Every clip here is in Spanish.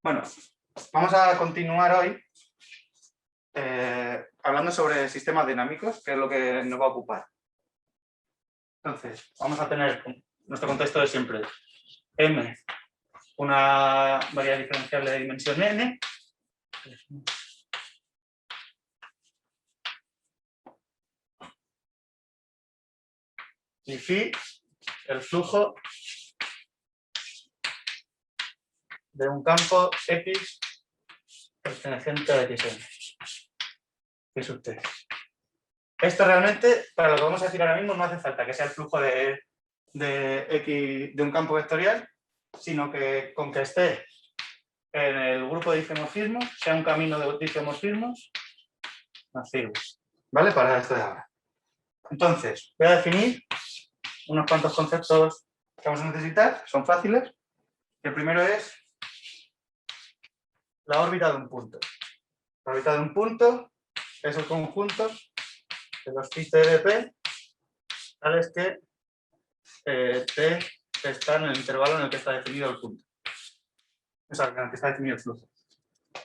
Bueno, vamos a continuar hoy hablando sobre sistemas dinámicos, que es lo que nos va a ocupar. Entonces, vamos a tener nuestro contexto de siempre. M, una variedad diferenciable de dimensión n. Y phi, el flujo de un campo X perteneciente a Xn. Es usted. Esto realmente, para lo que vamos a decir ahora mismo, no hace falta que sea el flujo de X de un campo vectorial, sino que con que esté en el grupo de isomorfismos, sea un camino de isomorfismos, nos sirve. ¿Vale? Para esto de ahora. Entonces, voy a definir unos cuantos conceptos que vamos a necesitar, son fáciles. El primero es la órbita de un punto. La órbita de un punto es el conjunto de los phi de P, tales que T está en el intervalo en el que está definido el punto. O sea, en el que está definido el flujo. O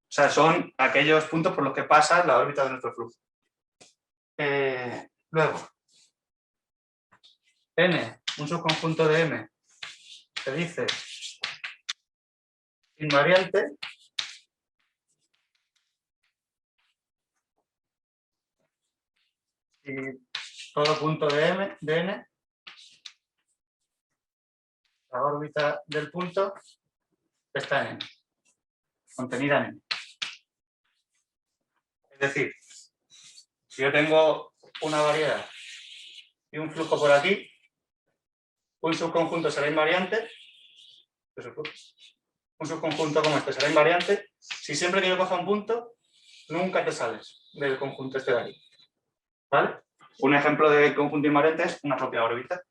sea, son aquellos puntos por los que pasa la órbita de nuestro flujo. Luego, N, un subconjunto de M, se dice invariante y todo punto de N, la órbita del punto está en N, contenida en N. Es decir, si yo tengo una variedad y un flujo por aquí, un subconjunto será invariante, un subconjunto como este será invariante, si siempre que yo coja un punto, nunca te sales del conjunto este de aquí. ¿Vale? Un ejemplo de conjunto invariante es una propia órbita.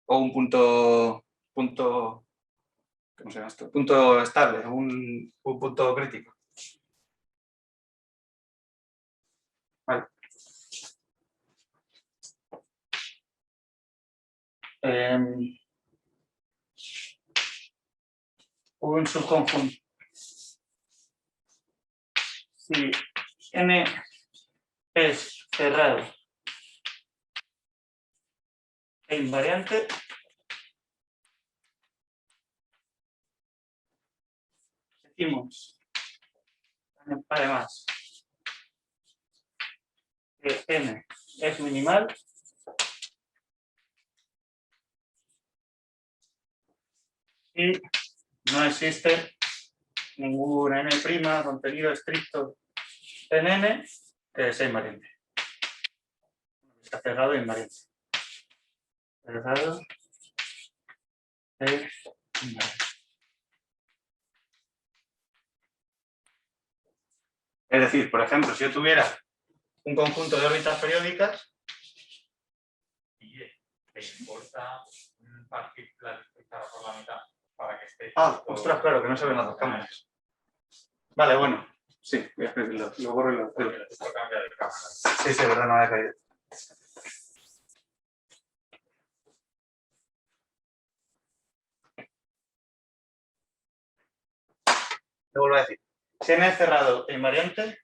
O un punto ¿cómo se llama esto? Punto estable, un punto crítico. Vale. Un subconjunto. Si N es cerrado e invariante, decimos, además, que N es minimal y no existe ningún N' contenido estricto en N que sea invariante. Está cerrado e invariante. Cerrado e invariante. Es decir, por ejemplo, si yo tuviera un conjunto de órbitas periódicas. ¿Y te importa partir la espectadora por la mitad para que esté? Ostras, claro, que no se ven las dos cámaras. Vale, bueno. Sí, voy a escribirlo. Lo borro y lo escribo. Esto cambia de cámara. Sí, verdad, no había caído. Lo vuelvo a decir. Si N es cerrado e invariante,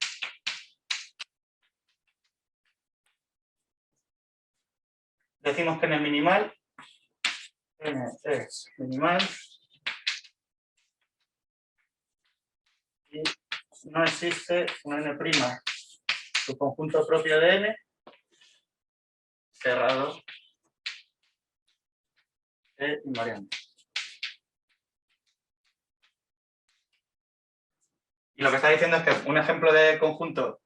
decimos que N es minimal. N es minimal. Y no existe un N', su conjunto propio de N, cerrado e invariante. Y lo que está diciendo es que un ejemplo de conjunto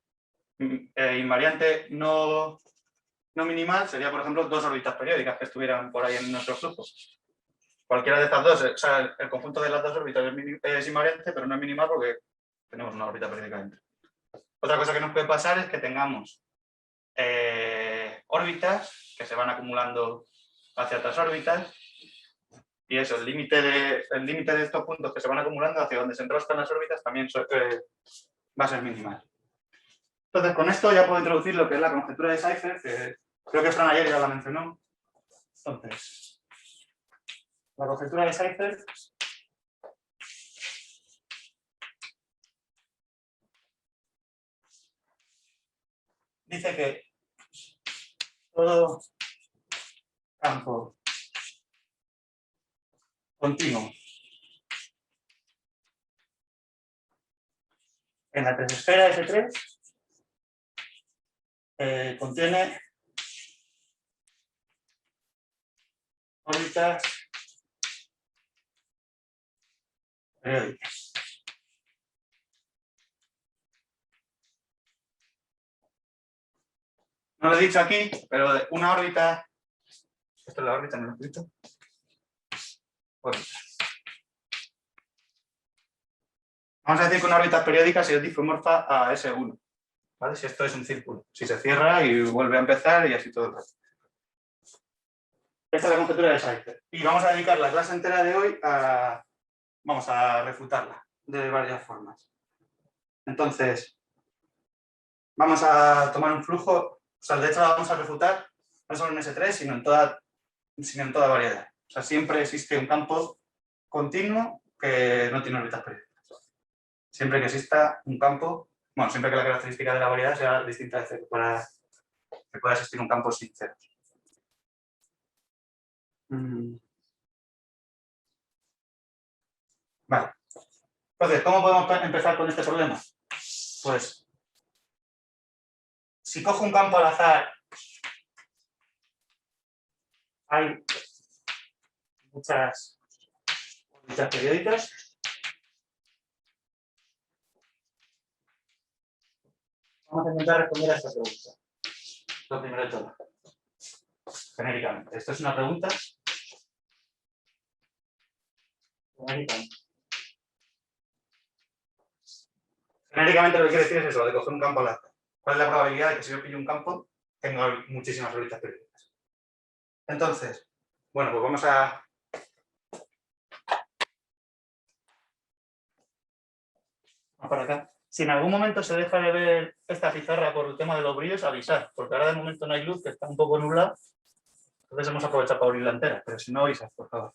invariante no minimal sería, por ejemplo, dos órbitas periódicas que estuvieran por ahí en nuestro flujo. Cualquiera de estas dos, o sea, el conjunto de las dos órbitas es invariante, pero no es minimal porque tenemos una órbita periódica dentro. Otra cosa que nos puede pasar es que tengamos órbitas que se van acumulando hacia otras órbitas. Y eso, el límite de estos puntos que se van acumulando hacia donde se enroscan las órbitas también va a ser minimal. Entonces, con esto ya puedo introducir lo que es la conjetura de Seifert, que creo que Fran ayer ya la mencionó. Entonces, la conjetura de Seifert dice que todo campo continuo en la tresesfera S3 contiene órbitas periódicas. No lo he dicho aquí, pero una órbita, esto es la órbita, no lo he escrito. Órbita. Vamos a decir que una órbita periódica si es difomorfa a S1. ¿Vale? Si esto es un círculo. Si se cierra y vuelve a empezar y así todo el rato. Esta es la conjetura de Scheiper. Y vamos a dedicar la clase entera de hoy a... Vamos a refutarla de varias formas. Entonces, vamos a tomar un flujo, o sea, de hecho la vamos a refutar no solo en S3, sino en toda variedad. O sea, siempre existe un campo continuo que no tiene órbitas periódicas. Siempre que exista un campo, bueno, siempre que la característica de la variedad sea distinta de cero, para que pueda existir un campo sin ceros. Vale. Entonces, ¿cómo podemos empezar con este problema? Pues, si cojo un campo al azar, hay muchas órbitas periódicas. Vamos a intentar responder a esta pregunta. Lo primero de todo. Genéricamente. Esto es una pregunta. Genéricamente. Genéricamente lo que quiere decir es eso, de coger un campo al azar. ¿Cuál es la probabilidad de que si yo pillo un campo tenga muchísimas órbitas periódicas? Entonces, bueno, pues vamos a... Vamos para acá. Si en algún momento se deja de ver esta pizarra por el tema de los brillos, avisad, porque ahora de momento no hay luz, que está un poco nublado. Entonces hemos aprovechado para abrirla entera, pero si no, avisad, por favor.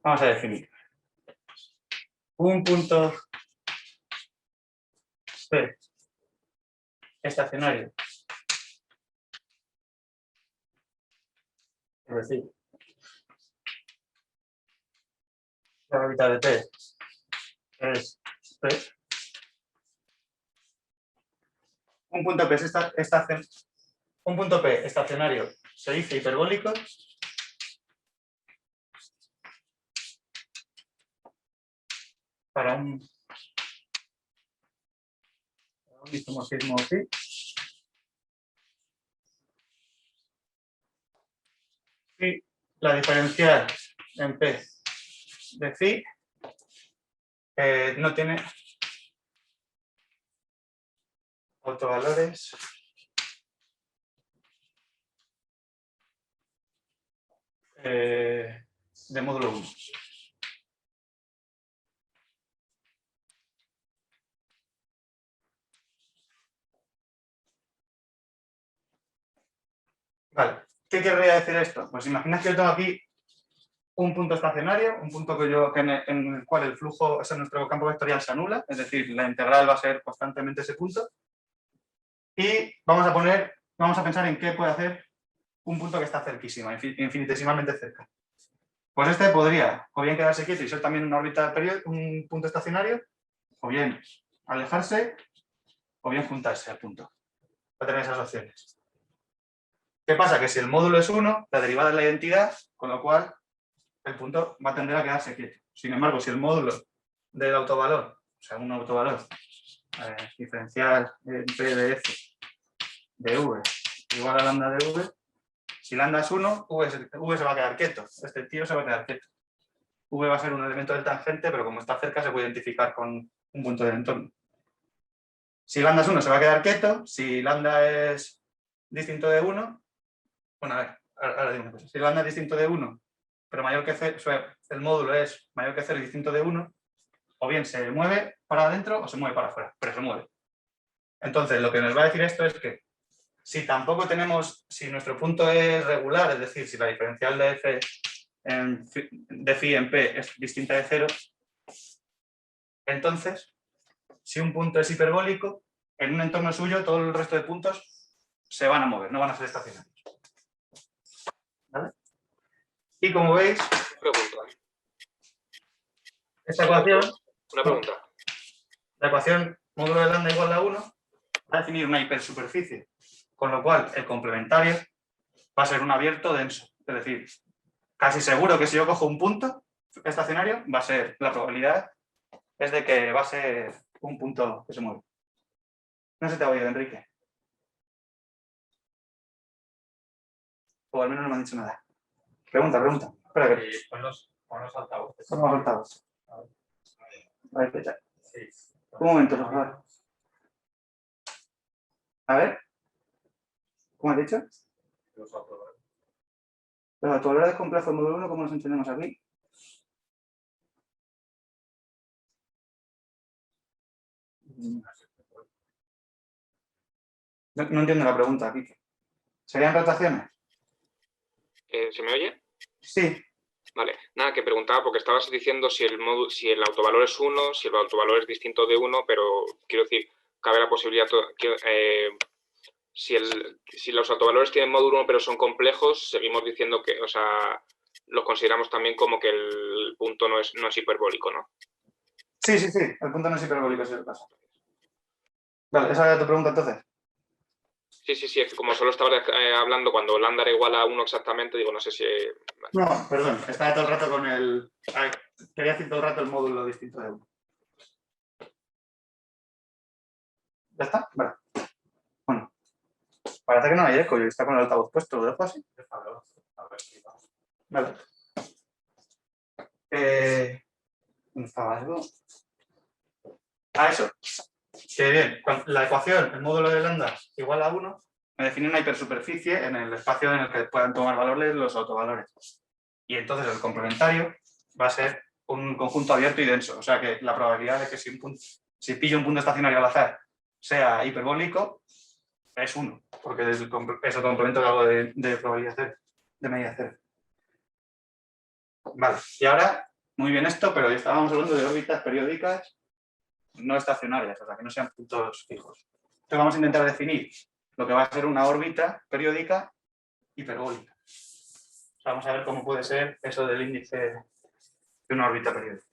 Vamos a definir. Un punto P estacionario. Es decir, la órbita de P es P. Un punto P un punto P estacionario se dice hiperbólico para un isomorfismo phi. Y la diferencial en P de phi no tiene autovalores de módulo 1. Vale, ¿qué querría decir esto? Pues imagina que yo tengo aquí un punto estacionario, un punto en el cual el flujo, o sea, nuestro campo vectorial se anula, es decir, la integral va a ser constantemente ese punto. Y vamos a pensar en qué puede hacer un punto que está cerquísima, infinitesimalmente cerca. Pues este podría o bien quedarse quieto y ser también una órbita periódica, un punto estacionario, o bien alejarse, o bien juntarse al punto. Va a tener esas opciones. ¿Qué pasa? Que si el módulo es 1, la derivada es la identidad, con lo cual el punto va a tender a quedarse quieto. Sin embargo, si el módulo del autovalor, o sea, un autovalor diferencial en P de F de V igual a lambda de V, si lambda es 1, V se va a quedar quieto. Este tío se va a quedar quieto. V va a ser un elemento del tangente, pero como está cerca se puede identificar con un punto del entorno. Si lambda es 1 se va a quedar quieto. Si lambda es distinto de 1, bueno, a ver, ahora digo una cosa. Si lambda es distinto de 1, pero mayor que 0, o sea, el módulo es mayor que 0 y distinto de 1, o bien se mueve para adentro o se mueve para afuera, pero se mueve. Entonces, lo que nos va a decir esto es que si tampoco tenemos, si nuestro punto es regular, es decir, si la diferencial de f de phi en p es distinta de 0, entonces, si un punto es hiperbólico, en un entorno suyo todo el resto de puntos se van a mover, no van a ser estacionarios. ¿Vale? Y como veis, Pregunta. esta ecuación, Una pregunta. la ecuación módulo de lambda igual a 1 va a definir una hipersuperficie, con lo cual el complementario va a ser un abierto denso. Es decir, casi seguro que si yo cojo un punto estacionario, va a ser, la probabilidad es de que va a ser un punto que se mueve. No se te ha oído, Enrique. O al menos no me han dicho nada. Pregunta. Espera que... Pon los altavoces. Pon los altavoces. A ver, fecha. Sí. Un momento, por favor. A ver. ¿Cómo has dicho? Los altavoces. Los autovalores con plazo módulo 1, ¿cómo los entendemos aquí? No entiendo la pregunta aquí. ¿Serían rotaciones? ¿Se me oye? Sí. Vale. Nada, que preguntaba porque estabas diciendo si el autovalor es 1, si el autovalor es distinto de 1, pero quiero decir, cabe la posibilidad que si los autovalores tienen módulo 1 pero son complejos, seguimos diciendo que, o sea, los consideramos también como que el punto no es hiperbólico, ¿no? Sí. El punto no es hiperbólico, si es el caso. Vale, esa era tu pregunta entonces. Sí, es que como solo estaba hablando cuando lambda era igual a 1 exactamente, digo, no sé si... Vale. No, perdón, estaba todo el rato con el... Quería decir todo el rato el módulo distinto de 1. ¿Ya está? Vale. Bueno, parece que no hay eco y está con el altavoz puesto, ¿lo dejo así? A ver si va. Vale. ¿Dónde estaba algo? Eso. Que bien, la ecuación, el módulo de lambda igual a 1, me define una hipersuperficie en el espacio en el que puedan tomar valores los autovalores. Y entonces el complementario va a ser un conjunto abierto y denso. O sea que la probabilidad de que si pillo un punto estacionario al azar sea hiperbólico es 1, porque es el complemento que hago de probabilidad cero, de medida cero. Vale, y ahora, muy bien esto, pero ya estábamos hablando de órbitas periódicas no estacionarias, o sea, que no sean puntos fijos. Entonces vamos a intentar definir lo que va a ser una órbita periódica hiperbólica. O sea, vamos a ver cómo puede ser eso del índice de una órbita periódica.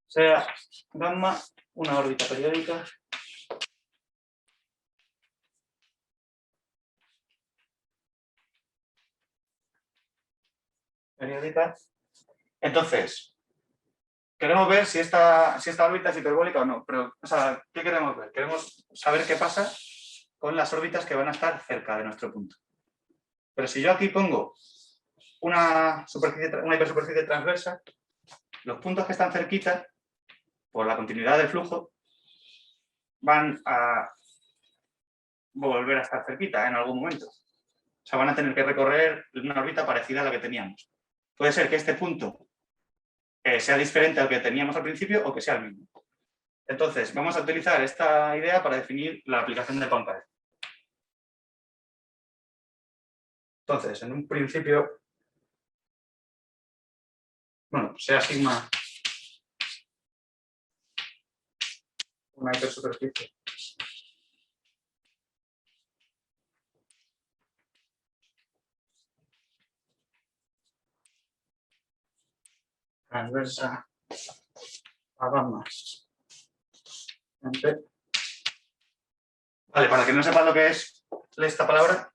Sea gamma una órbita periódica Entonces, queremos ver si esta órbita es hiperbólica o no. Pero, o sea, ¿qué queremos ver? Queremos saber qué pasa con las órbitas que van a estar cerca de nuestro punto. Pero si yo aquí pongo una hipersuperficie transversa, los puntos que están cerquita, por la continuidad del flujo, van a volver a estar cerquita en algún momento. O sea, van a tener que recorrer una órbita parecida a la que teníamos. Puede ser que este punto sea diferente al que teníamos al principio o que sea el mismo. Entonces, vamos a utilizar esta idea para definir la aplicación de Poincare. Entonces, en un principio, bueno, sea sigma una hipersuperficie transversa a gamma en P. Vale, para que no sepa lo que es esta palabra,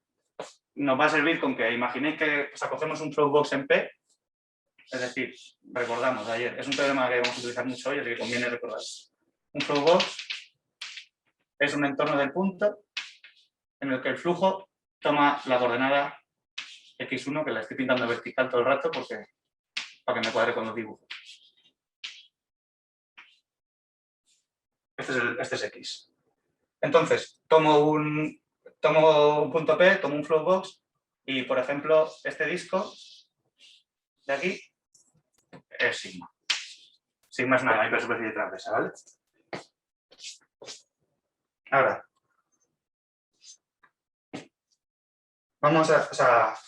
nos va a servir con que imaginéis que cogemos un flowbox en P, es decir, recordamos de ayer, es un teorema que vamos a utilizar mucho hoy, así que conviene recordar. Un flowbox es un entorno del punto en el que el flujo toma la coordenada x1, que la estoy pintando vertical todo el rato para que me cuadre con los dibujos. Este es X. Entonces, tomo un punto P, tomo un flowbox y, por ejemplo, este disco de aquí es sigma. Sigma es una hipersuperficie transversa, ¿vale? Ahora, vamos a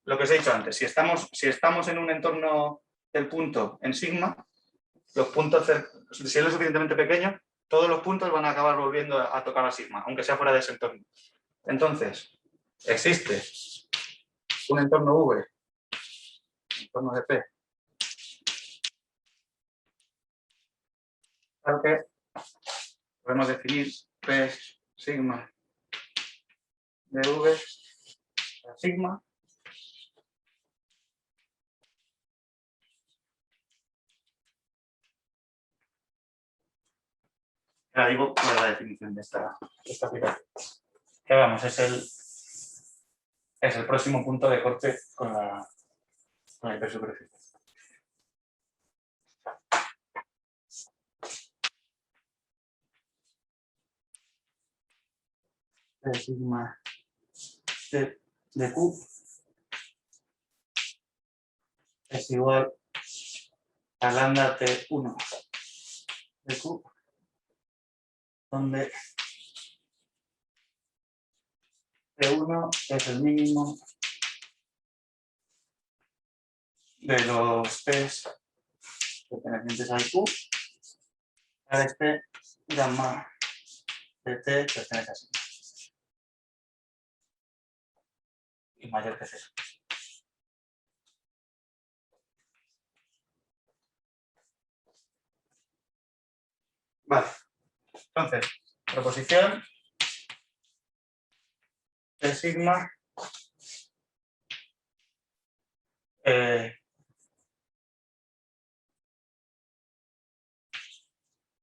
lo que os he dicho antes. Si estamos en un entorno del punto en sigma, los puntos, si es lo suficientemente pequeño, todos los puntos van a acabar volviendo a tocar a sigma, aunque sea fuera de ese entorno. Entonces, existe un entorno V, un entorno de P, al que podemos definir P es sigma de V a sigma. Ahora digo cuál es la definición de esta aplicación. Que vamos, es el próximo punto de corte con la hipersuperficie. De sigma de Q es igual a lambda T1 de Q, donde T1 es el mínimo de los P's pertenecientes al Q, a este gamma de T pertenece a sigma y mayor que 0. Vale, entonces, proposición de sigma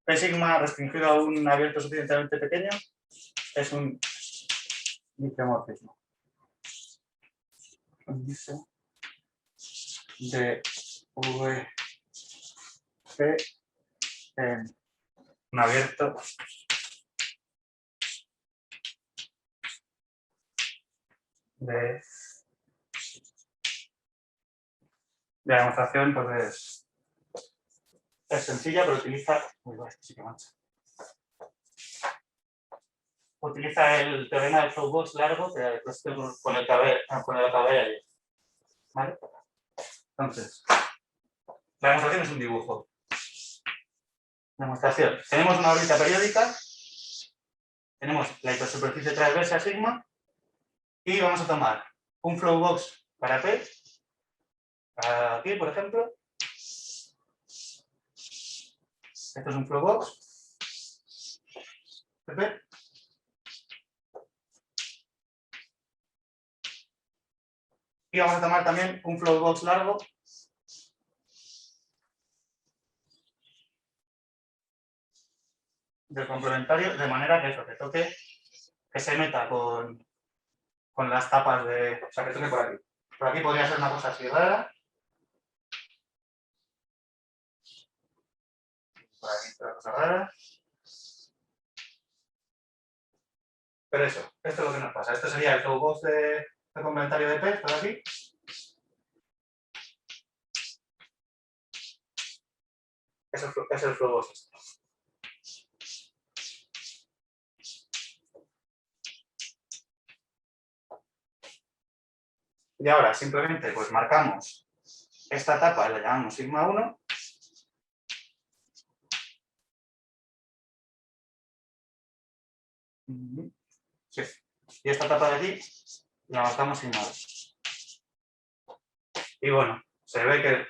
P sigma restringido a un abierto suficientemente pequeño es un dicromorfismo. Un índice de V P en un abierto de la demostración pues es sencilla, pero utiliza utiliza el teorema del flowbox largo que después con el cabello ahí. ¿Vale? Entonces, la demostración es un dibujo. Demostración. Tenemos una órbita periódica, tenemos la hipersuperficie transversa sigma y vamos a tomar un flowbox para P, aquí por ejemplo. Esto es un flowbox de P. Y vamos a tomar también un flowbox largo del complementario, de manera que eso, que toque, que se meta con las tapas de... O sea, que toque por aquí. Por aquí podría ser una cosa así rara. Por aquí otra cosa rara. Pero eso, esto es lo que nos pasa. Esto sería el flowbox de complementario de P, por aquí. Es el flowbox este. Y ahora simplemente pues marcamos esta etapa, la llamamos sigma 1. Sí. Y esta etapa de aquí la marcamos sigma 2. Y bueno, se ve que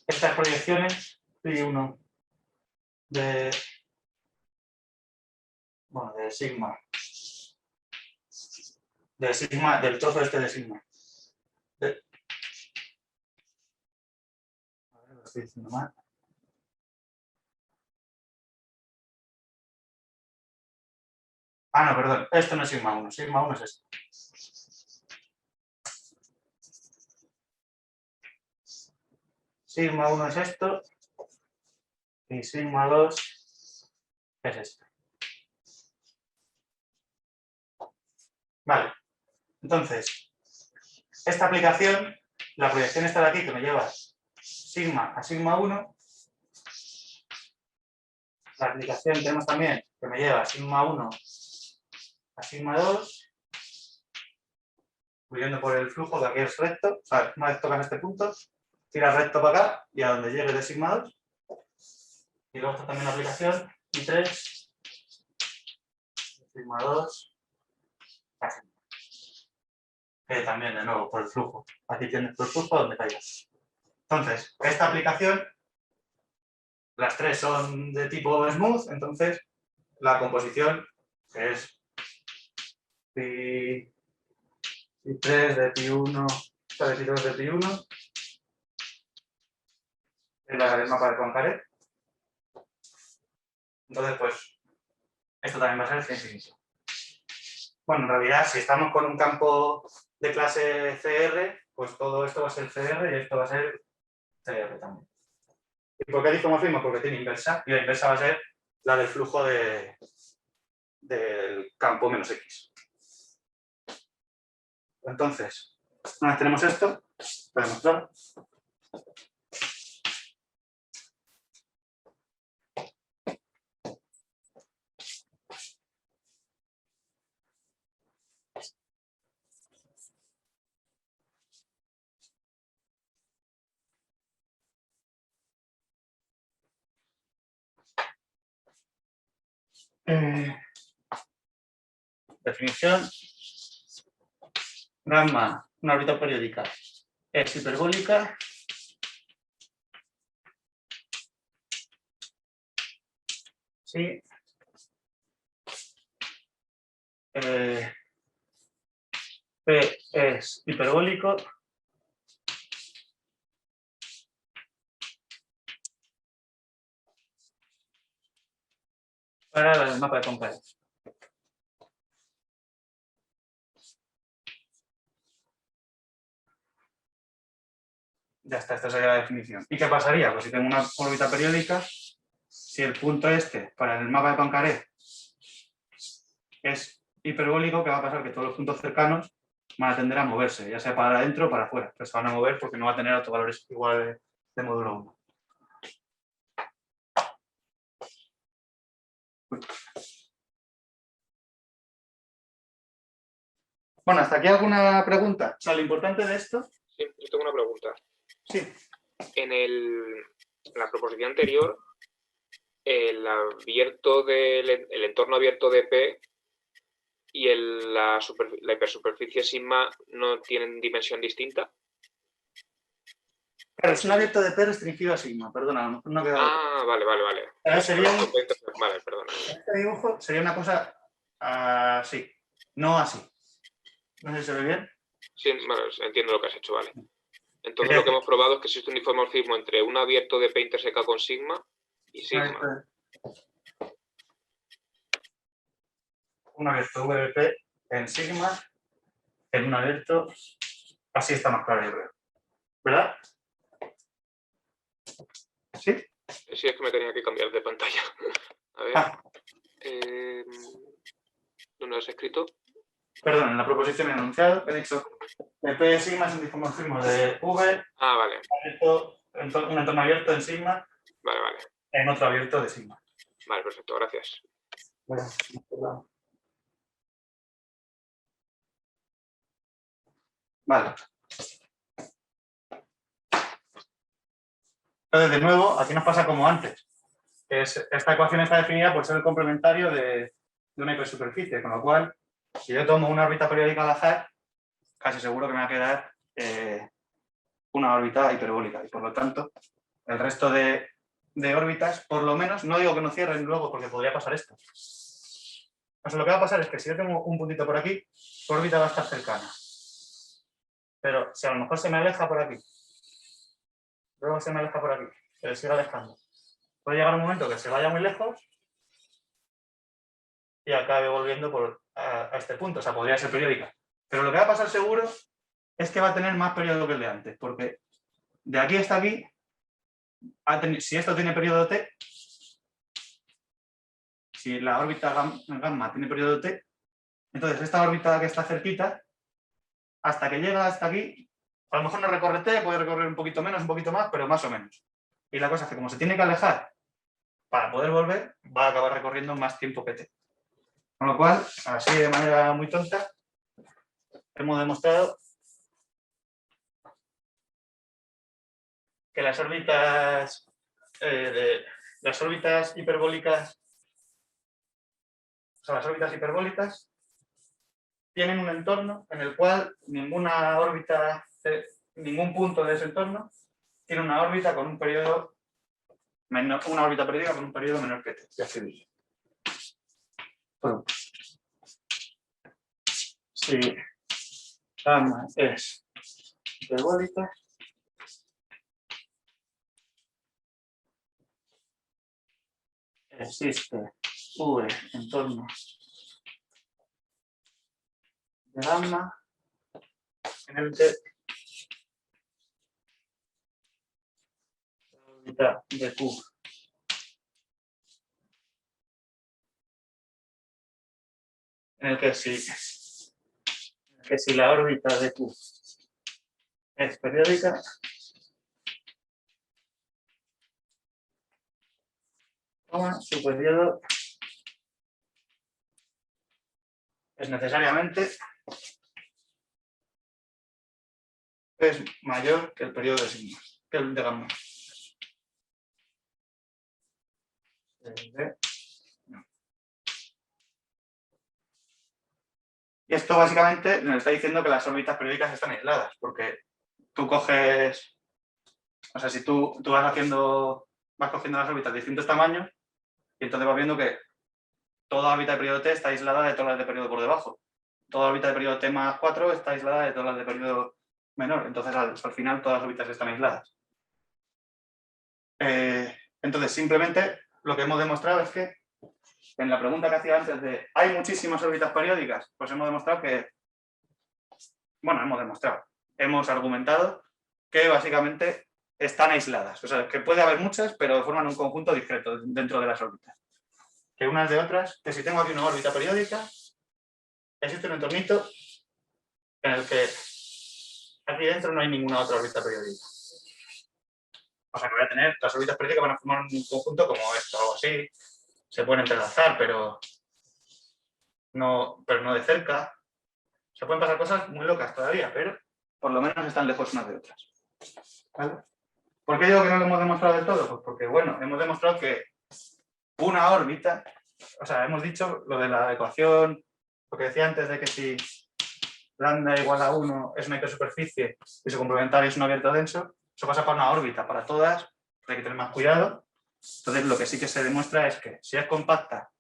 estas proyecciones, phi1 de sigma, del trozo este de sigma. A ver, lo estoy diciendo mal. Ah, no, perdón, esto no es sigma 1, sigma 1 es esto. Sigma 1 es esto, y sigma 2 es este. Vale, entonces, esta aplicación, la proyección está de aquí que me lleva sigma a sigma 1. La aplicación tenemos también que me lleva sigma 1 a sigma 2, huyendo por el flujo, que aquí es recto. O sea, una vez tocas este punto, tiras recto para acá y a donde llegue de sigma 2. Y luego está también la aplicación I3, sigma 2, así. Que también, de nuevo, por el flujo. Aquí tienes tu flujo donde caigas. Entonces, esta aplicación, las tres son de tipo smooth, entonces la composición es pi3 de pi1, de pi2 de pi1, en el mapa de Poincaré. Entonces, pues, esto también va a ser infinito. Bueno, en realidad, si estamos con un campo de clase CR, pues todo esto va a ser CR y esto va a ser CR también. ¿Y por qué discomorfismo? Porque tiene inversa, y la inversa va a ser la del flujo del campo menos X. Entonces, una vez tenemos esto, voy a mostrar. Definición. Gamma, una órbita periódica, es hiperbólica. Sí. P es hiperbólico. Para el mapa de Poincaré. Ya está, esta sería la definición. ¿Y qué pasaría? Pues si tengo una órbita periódica, si el punto este para el mapa de Poincaré es hiperbólico, ¿qué va a pasar? Que todos los puntos cercanos van a tender a moverse, ya sea para adentro o para afuera. Pero se van a mover porque no va a tener autovalores iguales de módulo 1. Bueno, ¿hasta aquí alguna pregunta? O sea, lo importante de esto... Sí, yo tengo una pregunta. Sí. En la proposición anterior, el entorno abierto de P y la hipersuperficie sigma no tienen dimensión distinta. Claro, es un abierto de P restringido a sigma, perdona, a lo mejor no ha quedado. Ah, vale. Sería Vale, perdona. Este dibujo sería una cosa así, no así. No sé si se ve bien. Sí, vale, entiendo lo que has hecho, vale. Entonces lo que hemos probado es que existe un isomorfismo entre un abierto de P interseca con sigma y sigma. Un abierto VP en sigma, en un abierto, así está más claro, yo creo. ¿Verdad? ¿Sí? Sí, es que me tenía que cambiar de pantalla. A ver. ¿Dónde lo has escrito? Perdón, en la proposición enunciado he dicho que P de sigma es un isomorfismo de V. Ah, vale. Un entorno abierto en sigma. Vale. En otro abierto de sigma. Vale, perfecto, gracias. Bueno, vale. Entonces, de nuevo, aquí nos pasa como antes. Esta ecuación está definida por ser el complementario de una hipersuperficie, con lo cual, si yo tomo una órbita periódica al azar, casi seguro que me va a quedar una órbita hiperbólica. Y por lo tanto, el resto de órbitas, por lo menos, no digo que no cierren luego, porque podría pasar esto. O sea, lo que va a pasar es que si yo tengo un puntito por aquí, su órbita va a estar cercana. Pero si a lo mejor se me aleja por aquí, luego se me aleja por aquí, pero sigue alejando, puede llegar un momento que se vaya muy lejos y acabe volviendo a este punto. O sea, podría ser periódica. Pero lo que va a pasar seguro es que va a tener más periodo que el de antes, porque de aquí hasta aquí, si esto tiene periodo T, si la órbita gamma tiene periodo t, entonces esta órbita que está cerquita, hasta que llega hasta aquí, a lo mejor no recorre t, puede recorrer un poquito menos, un poquito más, pero más o menos. Y la cosa es que como se tiene que alejar para poder volver, va a acabar recorriendo más tiempo que t. Con lo cual, así de manera muy tonta, hemos demostrado que las órbitas hiperbólicas, o sea, las órbitas hiperbólicas tienen un entorno en el cual ninguna órbita, ningún punto de ese entorno tiene una órbita con un periodo menor, una órbita periódica con un periodo menor que t. Ya se dice. Bueno, si gamma es hiperbólica, existe V en torno de gamma en el que la órbita de Q en el que si la órbita de Q es periódica, su periodo es necesariamente mayor que el periodo de sigma, que el de gamma. Y esto básicamente nos está diciendo que las órbitas periódicas están aisladas, porque tú coges, o sea, si tú vas cogiendo las órbitas de distintos tamaños, y entonces vas viendo que toda órbita de periodo t está aislada de todas las de periodo por debajo. Toda órbita de periodo t más 4 está aislada de todas las de periodo menor. Entonces, al final, todas las órbitas están aisladas. Entonces, simplemente lo que hemos demostrado es que en la pregunta que hacía antes de ¿hay muchísimas órbitas periódicas? Pues hemos demostrado que, bueno, hemos argumentado que básicamente están aisladas. O sea, que puede haber muchas, pero forman un conjunto discreto dentro de las órbitas. Que unas de otras, que si tengo aquí una órbita periódica, existe un entornito en el que aquí dentro no hay ninguna otra órbita periódica. O sea, que voy a tener, las órbitas periódicas van a formar un conjunto como esto, algo así. Se pueden entrelazar, pero no de cerca. Se pueden pasar cosas muy locas todavía, pero por lo menos están lejos unas de otras. ¿Vale? ¿Por qué digo que no lo hemos demostrado del todo? Pues porque, bueno, hemos demostrado que una órbita, o sea, hemos dicho lo de la ecuación, lo que decía antes de que si lambda igual a 1 es una hipersuperficie y su complementario es un abierto denso, eso pasa para una órbita. Para todas hay que tener más cuidado. Entonces, lo que sí que se demuestra es que si es compacta,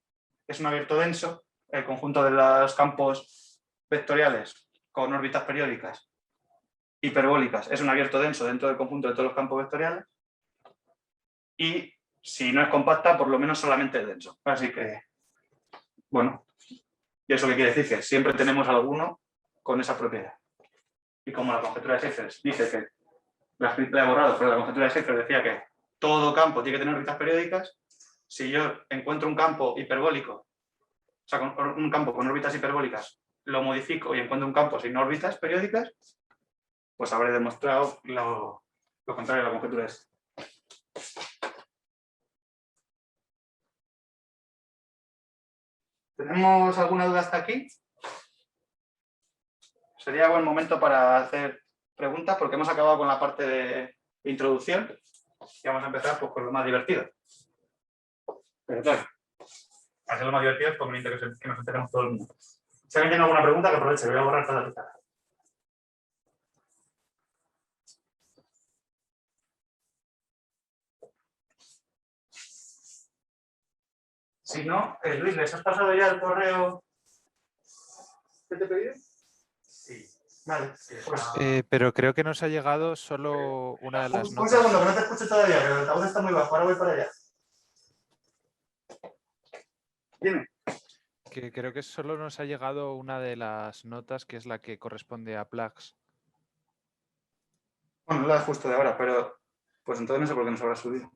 es un abierto denso, el conjunto de los campos vectoriales con órbitas periódicas hiperbólicas es un abierto denso dentro del conjunto de todos los campos vectoriales, y si no es compacta, por lo menos solamente es denso. Así que, bueno, ¿y eso qué quiere decir? Que siempre tenemos alguno con esa propiedad. Y como la conjetura de Seifert dice que, la he borrado, pero la conjetura de Seifert decía que todo campo tiene que tener órbitas periódicas, si yo encuentro un campo hiperbólico, o sea, un campo con órbitas hiperbólicas, lo modifico y encuentro un campo sin órbitas periódicas, pues habré demostrado lo contrario a la conjetura de Seifert. ¿Tenemos alguna duda hasta aquí? Sería buen momento para hacer preguntas porque hemos acabado con la parte de introducción y vamos a empezar pues, con lo más divertido. Pero claro, para ser lo más divertido es conveniente que nos enteremos todo el mundo. Si alguien tiene alguna pregunta, que aproveche, voy a borrar toda la pizarra. Si no, Luis, ¿les has pasado ya el correo que te he pedido? Sí. Vale. Pues, Pero creo que nos ha llegado solo una de las un notas. segundo, que no te escucho todavía, que el altavoz está muy bajo, ahora voy para allá. Dime. Que creo que solo nos ha llegado una de las notas, que es la que corresponde a Plugs. Bueno, la justo de ahora, pero pues entonces no sé por qué nos habrá subido.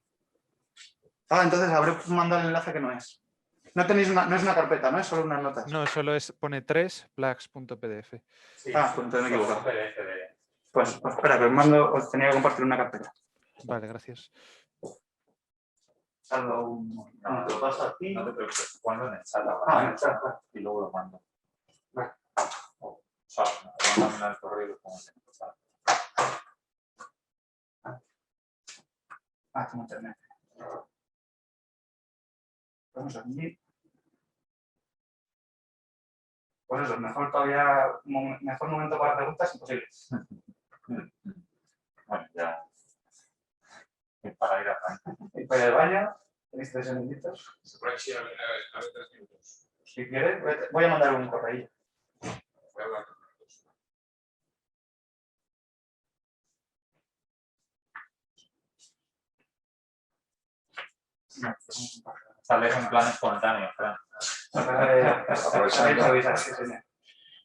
Ah, entonces habré mandado el enlace que no es. No tenéis no es una carpeta, ¿no? Es solo unas notas. No, solo pone 3 plags.pdf. Sí, Ah, pues entonces me he equivocado. un PDF de... Pues espera, que os tenía que compartir una carpeta. Vale, gracias. Salvo No, te lo paso a ti. no te preocupes, ponlo en el chat ahora. Ah, en el chat, vale. Y luego lo mando. Vale. O sea, mándame al correo y lo pongo en el chat. Ah, tengo internet. Vamos aquí. Pues eso, mejor todavía, mejor momento para preguntas imposible. Bueno, ya. Para ir a Francia. Y para el baño, tenéis 3 minutitos. Se puede decir a ver 3 minutos. Si quieres, voy a mandar un correo. Voy a hablar 3 minutos. Sales en plan espontáneo, Fran.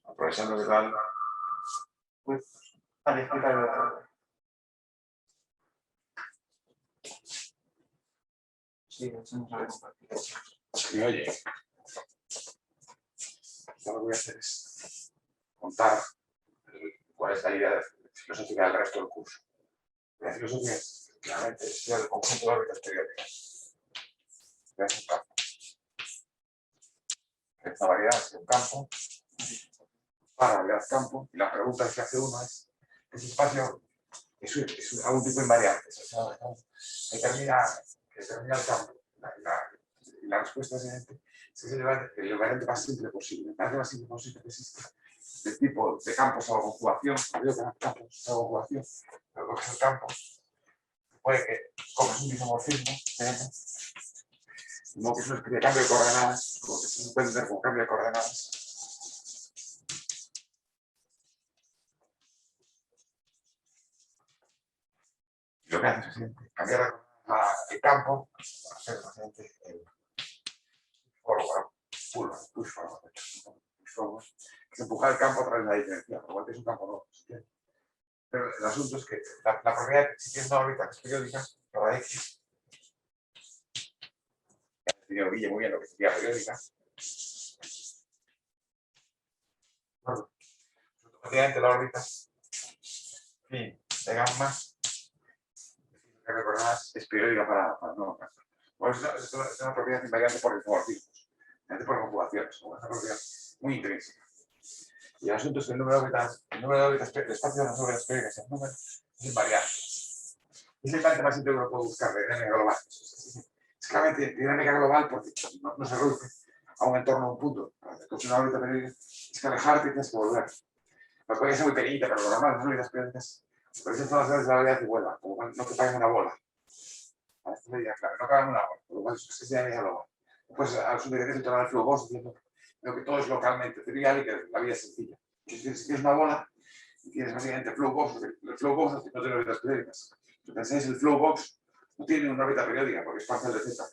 Aprovechando que tal. Vale, explícalo. Sí, echamos a ver. Y oye, yo lo que voy a hacer es contar cuál es la idea filosófica del resto del curso. La filosofía es, claramente, es el conjunto de órbitas periódicas. Es un campo. Esta variedad es un campo, para variedad campo, y la pregunta que hace uno es, ¿ese espacio es algún tipo de invariantes? O sea, determina el campo. La respuesta es evidente. Es el invariante más simple posible. El más simple posible que existe. De tipo de campos a la conjugación. Digo que campos a la conjugación. Pero coges el campo. Puede que coges un isomorfismo. Como que eso es de cambio de coordenadas. Como que se puede entender como cambio de coordenadas. Y lo que hace es cambiar el campo para hacer básicamente el push forward, que es empujar el campo a través de la diferencia, por lo cual es un campo nuevo. Pero el asunto es que la propiedad, si tienes una órbita que es periódica, la X, ya he definido Guille muy bien lo que sería periódica. Bueno, obviamente la órbita, en fin, de gamma, que recordás, es periódica para no caso. Bueno, es una propiedad invariante por isomorfismos, por conjugaciones, es una propiedad muy intrínseca. Y el asunto es que el número de órbitas, el espacio de las órbitas periódicas en número es invariante. Es el invariante más simple que uno puede buscar de dinámica global. Es claramente dinámica global porque no se reduce a un entorno a un punto. Para construir una órbita periódica es que alejarte y tienes que volver. No puede ser muy pequeñita, pero lo normal de las órbitas periódicas, por eso son las órbitas de la variedad y vuelvan, como no te paguen una bola. A esta medida clave, no caben una bola, por lo cual es dinámica global. Pues al subir el tema del flujo Gauss diciendo que todo es localmente trivial y que la vida es sencilla. Si tienes una bola y tienes básicamente flow box, el flow box no tiene órbitas periódicas. Si pensáis, el flow box no tiene una órbita periódica porque es parcial de Z.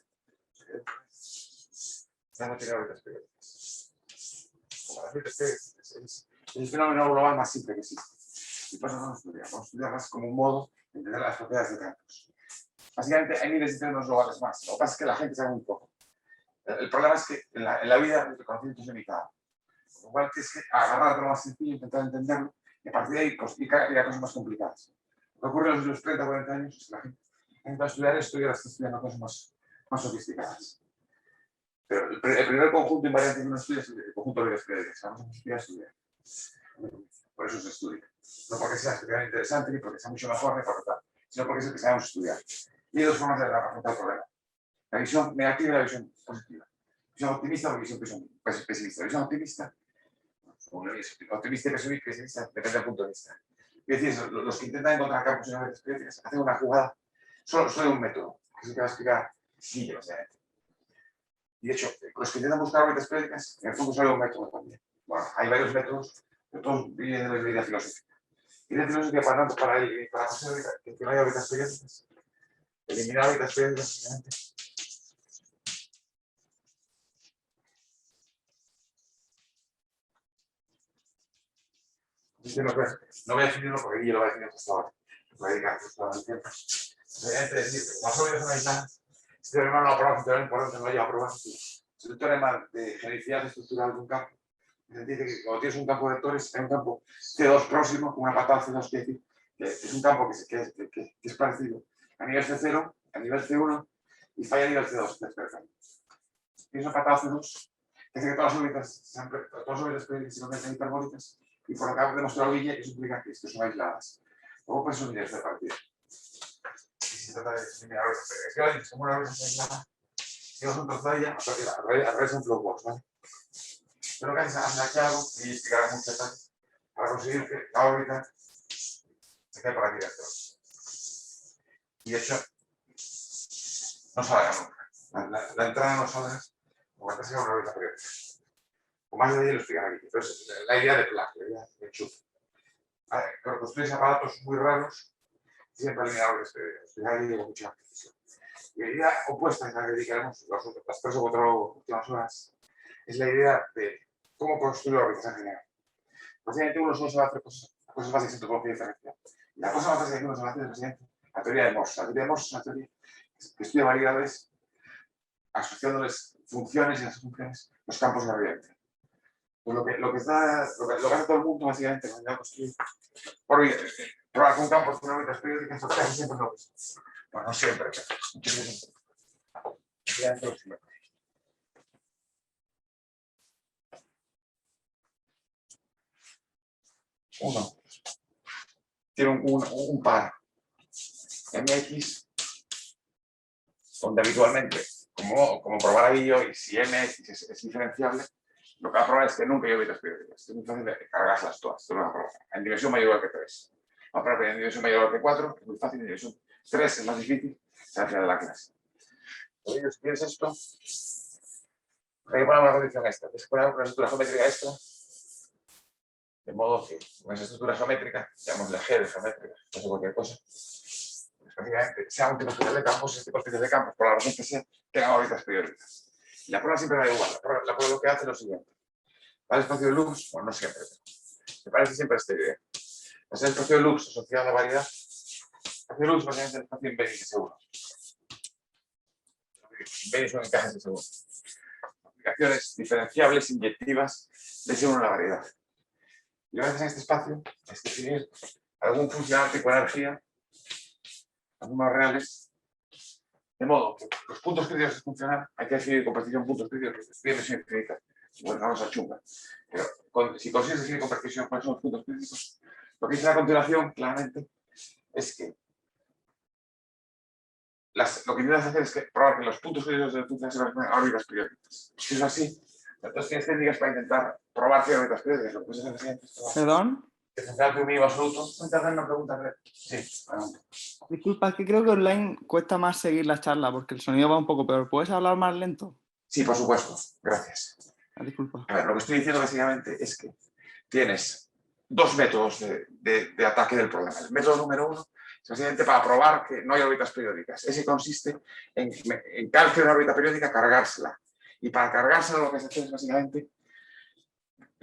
Ya no tiene órbitas periódicas. Como las órbitas periódicas es el fenómeno global más simple que existe. Y por eso vamos a estudiarlas como un modo de entender las propiedades de campos. Básicamente hay miles de fenómenos globales más. Lo que pasa es que la gente sabe muy poco. El problema es que en la vida el conocimiento es limitado. Por lo cual tienes que agarrar lo más sencillo, intentar entenderlo, y a partir de ahí pues, ir a cosas más complicadas. Lo que ocurre en los 30 o 40 años es que la gente empieza a estudiar esto y ahora está estudiando cosas más sofisticadas. Pero el primer conjunto invariante que uno estudia es el conjunto de órbitas periódicas. Vamos a estudiar. Por eso se estudia. No porque sea especialmente interesante, ni porque sea mucho mejor, ni por tal, sino porque es el que sabemos estudiar. Y hay dos formas de afrontar el problema. La visión negativa y la visión positiva. Visión optimista o visión pesimista. La visión optimista, optimista y pesimista, depende del punto de vista. Es decir, los que intentan encontrar campos en órbitas periódicas hacen una jugada solo de un método, que es el que va a explicar Guille, básicamente. Y de hecho, los que intentan buscar órbitas periódicas, en el fondo solo un método también. Bueno, hay varios métodos, pero todos vienen de la idea filosófica. Y la filosofía para conseguir que no haya órbitas periódicas, eliminar órbitas periódicas, básicamente. No voy a definirlo porque Guille lo va a definir hasta ahora. Voy a dedicar todo el tiempo. Obviamente decir, las órbitas son aisladas. Este teorema no lo aprobamos, un teorema importante no lo lleva a probar. Es el teorema de genericidad estructural de un campo. Dice que cuando tienes un campo de vectores, hay un campo C2 próximo, con una patada C2, quiere decir que es un campo que es parecido a nivel C0, a nivel C1 y falla a nivel C2. Tienes una patada C2 que hace que todas las órbitas se conviertan en hiperbólicas y por lo que ha demostrado Guille, eso implica que son aisladas. Luego pues son unidades de partida. Y si se trata de eliminar órbitas, como una órbita aislada, tenemos un trozo de ella, a través de un flowbox, ¿vale? Pero que aquí hago y explicaré mucho detalle para conseguir que la órbita se quede por aquí dentro. Y de hecho, no salga nunca. La entrada no salga porque antes era una órbita periódica. O más de ahí lo explicaré aquí. Entonces, la idea de plug, la idea de enchufe. Cuando construyes aparatos muy raros, siempre eliminar órbitas periódicas. Ya digo mucha precisión. Y la idea opuesta, en la que dedicaremos las 3 o 4 últimas horas, es la idea de cómo construir órbitas en general. Básicamente uno solo se va a hacer cosas básicas en topología diferencial. Y la cosa más básica que uno se va a hacer es básicamente la teoría de Morse. La teoría de Morse es una teoría que estudia variedades asociándoles funciones y a esas funciones los campos de la variante. Pues lo que hace todo el mundo básicamente cuando va a construir probar con campos con órbitas periódicas, casi siempre lo mismo. Bueno, no siempre, pero siempre. Uno tiene un par MX, donde habitualmente, como probar ahí hoy, si MX es diferenciable, lo que va a probar es que nunca hay órbitas periódicas. Es muy fácil de cargarlas todas. Esto lo va a probar en dimensión mayor que 3. Va a probar en dimensión mayor que 4, es muy fácil, en dimensión 3 es más difícil, se al final de la clase. Si quieres esto, hay que poner una condición extra. Tienes que poner una estructura geométrica extra. De modo que con esa estructura geométrica, llamémosle G de geométrica, no sé cualquier cosa, pues básicamente sea un tipo especial de campos, este tipo especial de campos, por la razón que sea, tenga órbitas periódicas. Y la prueba siempre da igual, la prueba lo que hace es lo siguiente. ¿Vale? El espacio de Lux? Bueno, no siempre, pero me parece siempre esta idea. Es el espacio de Lux asociado a la variedad. El espacio de Lux básicamente es el espacio en Béis seguro. Béis son encajes de seguro. Aplicaciones diferenciables, inyectivas, de según la variedad. Y a veces en este espacio es definir algún funcionante con energía, algunos reales, de modo que los puntos críticos de funcionar hay que definir con precisión puntos críticos de dimensión infinita, como vamos a chunga. Pero si consigues definir con precisión cuáles son los puntos críticos, lo que dice a continuación, claramente, es que lo que intentas hacer es probar que los puntos críticos de funcionar se van a órbitas periódicas. Si es así, entonces tienes técnicas para intentar probar que hay órbitas periódicas. Lo que puedes hacer es probar. ¿Perdón? Que centrar un mínimo absoluto. ¿Puedes hacer una pregunta? Sí, adelante. Disculpa, es que creo que online cuesta más seguir la charla porque el sonido va un poco peor. ¿Puedes hablar más lento? Sí, por supuesto. Gracias. Disculpa. A ver, lo que estoy diciendo básicamente es que tienes dos métodos de ataque del problema. El método número 1 es básicamente para probar que no hay órbitas periódicas. Ese consiste en calcular una órbita periódica, cargársela. Y para cargársela lo que se hace es básicamente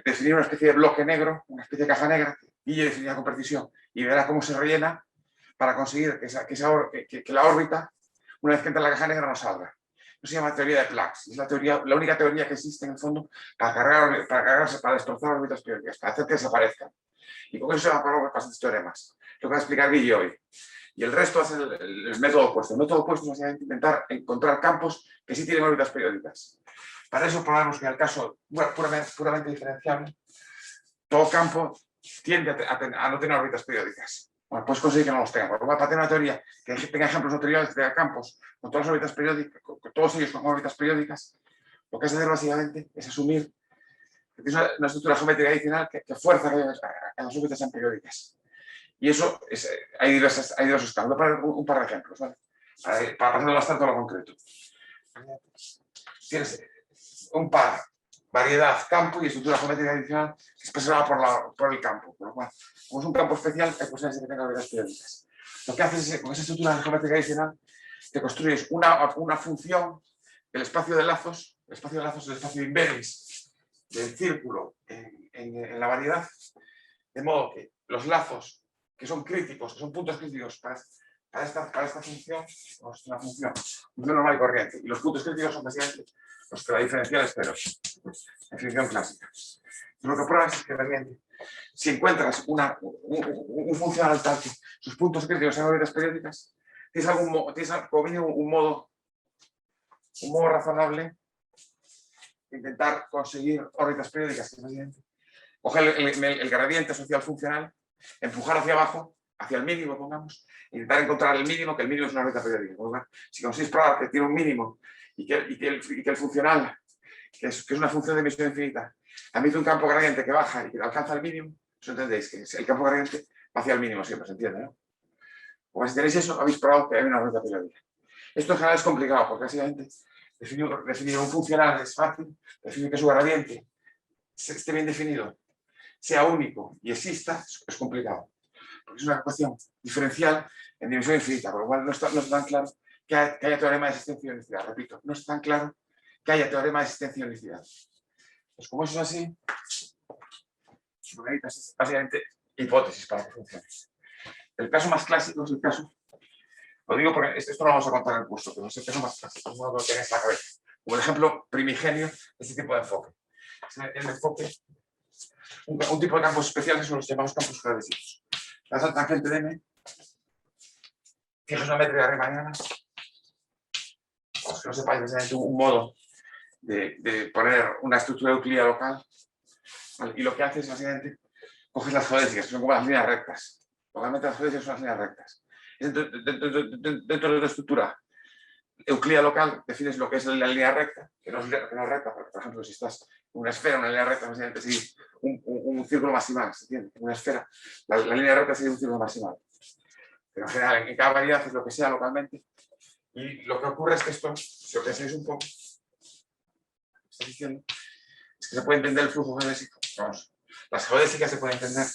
definir una especie de bloque negro, una especie de caja negra, y definirla con precisión. Y verá cómo se rellena para conseguir que la órbita, una vez que entra en la caja negra, no salga. Eso se llama teoría de Planck. Es la única teoría que existe en el fondo para destrozar órbitas periódicas, para hacer que desaparezcan. Y con eso se va a probar bastantes teoremas. Lo que va a explicar Guille hoy. Y el resto va a ser el método opuesto. El método opuesto es básicamente intentar encontrar campos que sí tienen órbitas periódicas. Para eso probamos que en el caso puramente diferenciable, todo campo tiende a no tener órbitas periódicas. Bueno, puedes conseguir que no los tenga. Para tener una teoría que tenga ejemplos notoriales de campos con todas las órbitas periódicas, con todos ellos con órbitas periódicas, lo que has de hacer básicamente es asumir que es una estructura geométrica adicional que fuerza que las órbitas sean periódicas. Y eso hay diversos casos. Voy a poner un par de ejemplos, ¿vale? Para pasarlo bastante a lo concreto. Tienes un par, variedad, campo y estructura geométrica adicional que es expresada por el campo. Por lo cual, como es un campo especial, hay posibilidades de que tenga órbitas periódicas. Lo que haces es, con esa estructura geométrica adicional, te construyes una función del espacio de lazos. El espacio de lazos es el espacio de invariance del círculo en la variedad, de modo que los lazos que son críticos, que son puntos críticos para esta función, es una función normal y corriente. Y los puntos críticos son básicamente los que la diferencial es cero. Definición clásica. Lo que pruebas es que realmente, si encuentras un funcional tal que sus puntos críticos sean órbitas periódicas, tienes como mínimo un modo razonable de intentar conseguir órbitas periódicas, que es básicamente coger el gradiente social funcional, empujar hacia abajo, hacia el mínimo, pongamos, e intentar encontrar el mínimo, que el mínimo es una órbita periódica. Si conseguís probar que tiene un mínimo y que el funcional, que es una función de emisión infinita, admite un campo gradiente que baja y que alcanza el mínimo, eso entendéis, que el campo gradiente va hacia el mínimo siempre, ¿se entiende? ¿No? Pues si tenéis eso, habéis probado que hay una órbita periódica. Esto en general es complicado, porque básicamente definir un funcional es fácil, definir que su gradiente esté bien definido, sea único y exista, es complicado. Porque es una ecuación diferencial en dimensión infinita, por lo cual no está tan claro que haya teorema de existencia y unicidad. Repito, no está tan claro que haya teorema de existencia y unicidad. Pues como eso es así, es básicamente hipótesis para que funcione. El caso más clásico es el caso, lo digo porque esto no lo vamos a contar en el curso, pero es el caso más clásico, no lo tengáis en la cabeza. Como el ejemplo primigenio de este tipo de enfoque. El enfoque, un tipo de campos especiales son los llamados campos geodésicos. La tangente de M, fijaos una métrica riemanniana, os que no sepáis, es un modo de poner una estructura euclídea local, ¿vale? Y lo que hace es básicamente coges las geodésicas, que son como las líneas rectas. Localmente las geodésicas son las líneas rectas. Dentro de la estructura euclídea local defines lo que es la línea recta, que no es recta, por ejemplo, si estás en una esfera, una línea recta, básicamente sería un círculo maximal, ¿se entiende? Una esfera, la línea recta sería un círculo maximal. Pero en general, en cada variedad es lo que sea localmente. Y lo que ocurre es que esto, si lo pensáis un poco, estoy diciendo, es que se puede entender el flujo geodésico. Vamos, las geodésicas se pueden entender.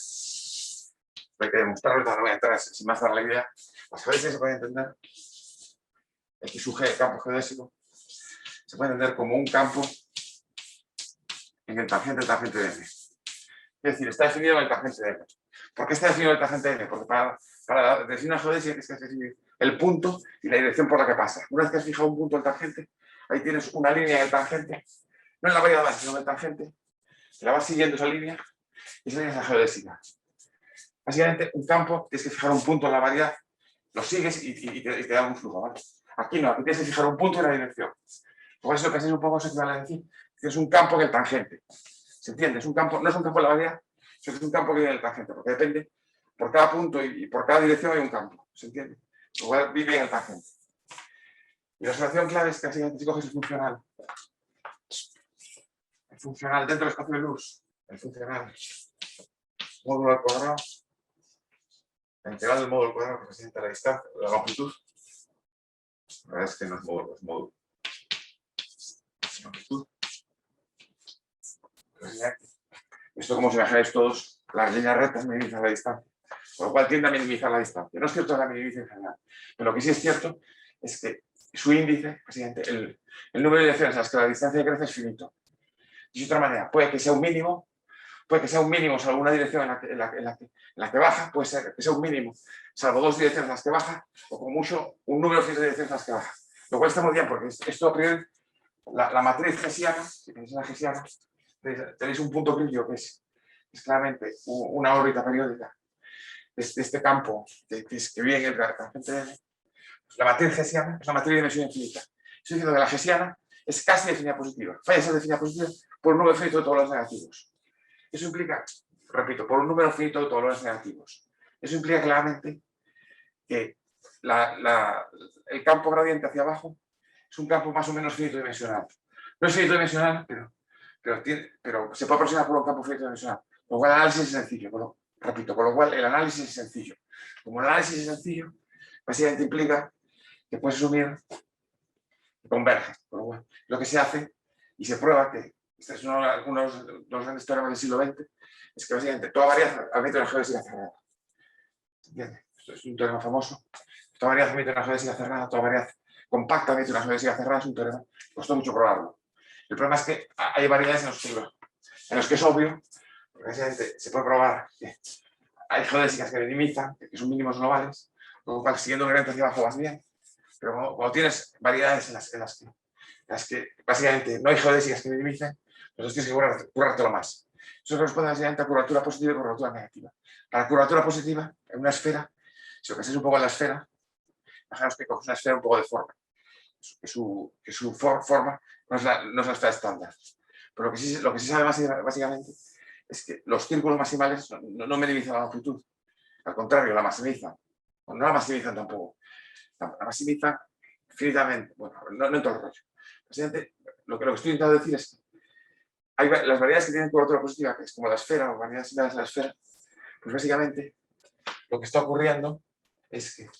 Hay que demostrarlo, no voy a entrar sin más dar la idea. Las geodésicas se pueden entender. X sub G, campo geodésico, se puede entender como un campo en el tangente de M. Es decir, está definido en el tangente de M. ¿Por qué está definido en el tangente de M? Porque para definir una geodesia tienes que definir el punto y la dirección por la que pasa. Una vez que has fijado un punto en el tangente, ahí tienes una línea en el tangente, no en la variedad base, sino en el tangente, que la vas siguiendo esa línea, y esa línea es la geodésica. Básicamente, un campo, tienes que fijar un punto en la variedad, lo sigues y te da un flujo, ¿vale? Aquí no, aquí tienes que fijar un punto y una dirección. Por eso pensáis un poco, se equivale a decir que es un campo en el tangente. ¿Se entiende? Es un campo, no es un campo en la variedad, sino que es un campo que vive en el tangente, porque depende, por cada punto y por cada dirección hay un campo. ¿Se entiende? Lo cual vive en el tangente. Y la observación clave es que así si coges el funcional dentro del espacio de luz, el funcional módulo al cuadrado, la integral del módulo al cuadrado representa la distancia, la longitud. La verdad es que no es módulo, es módulo. Longitud. Esto, como os imagináis todos, las líneas rectas minimizan la distancia, por lo cual tiende a minimizar la distancia. No es cierto que la minimice en general, pero lo que sí es cierto es que su índice, básicamente, el número de direcciones a las que la distancia crece es finito. De otra manera, puede que sea un mínimo, salvo una dirección en la que baja, puede ser que sea un mínimo, salvo dos direcciones en las que baja, o con mucho un número finito de direcciones en las que baja. Lo cual está muy bien, porque esto a priori, la matriz gesiana, si pensáis en la gesiana, tenéis un punto crítico que es claramente una órbita periódica de este campo que vive en el tangente de M. La matriz gesiana es una matriz de dimensión infinita. Estoy diciendo que la gesiana es casi definida positiva. Falla ser definida positiva por un número finito de todos los negativos. Eso implica, repito, por un número finito de todos los negativos. Eso implica claramente que el campo gradiente hacia abajo es un campo más o menos finito dimensional. No es finito dimensional, pero se puede aproximar por un campo finito dimensional. Con lo cual el análisis es sencillo. Con lo cual el análisis es sencillo. Como el análisis es sencillo, básicamente implica que puedes asumir que converge. Con lo cual, lo que se hace y se prueba que este es uno de los grandes teoremas del siglo XX, es que básicamente toda variedad admite una geodésica cerrada. ¿Se entiende? Esto es un teorema famoso. Toda variedad admite una geodésica cerrada, toda variedad compacta admite una geodésica cerrada, es un teorema. Costó mucho probarlo. El problema es que hay variedades en los que es obvio, porque básicamente se puede probar que hay geodésicas que minimizan, que son mínimos globales, con lo cual siguiendo el gradiente hacia abajo vas bien, pero cuando tienes variedades en las que básicamente no hay geodésicas que minimicen, entonces tienes que currártelo más. Eso corresponde básicamente a curvatura positiva y curvatura negativa. Para la curvatura positiva, en una esfera, si lo pensáis un poco en la esfera, imaginaos que coges una esfera un poco de forma, que su forma no es la esfera estándar. Pero lo que sí sabe básicamente es que los círculos maximales no minimizan la longitud, al contrario, la maximizan. No la maximizan tampoco, la maximizan infinitamente. Bueno, no en todo el rollo. Básicamente, lo que estoy intentando decir es que hay las variedades que tienen curvatura positiva, que es como la esfera o variedades similares a la esfera, pues básicamente lo que está ocurriendo es que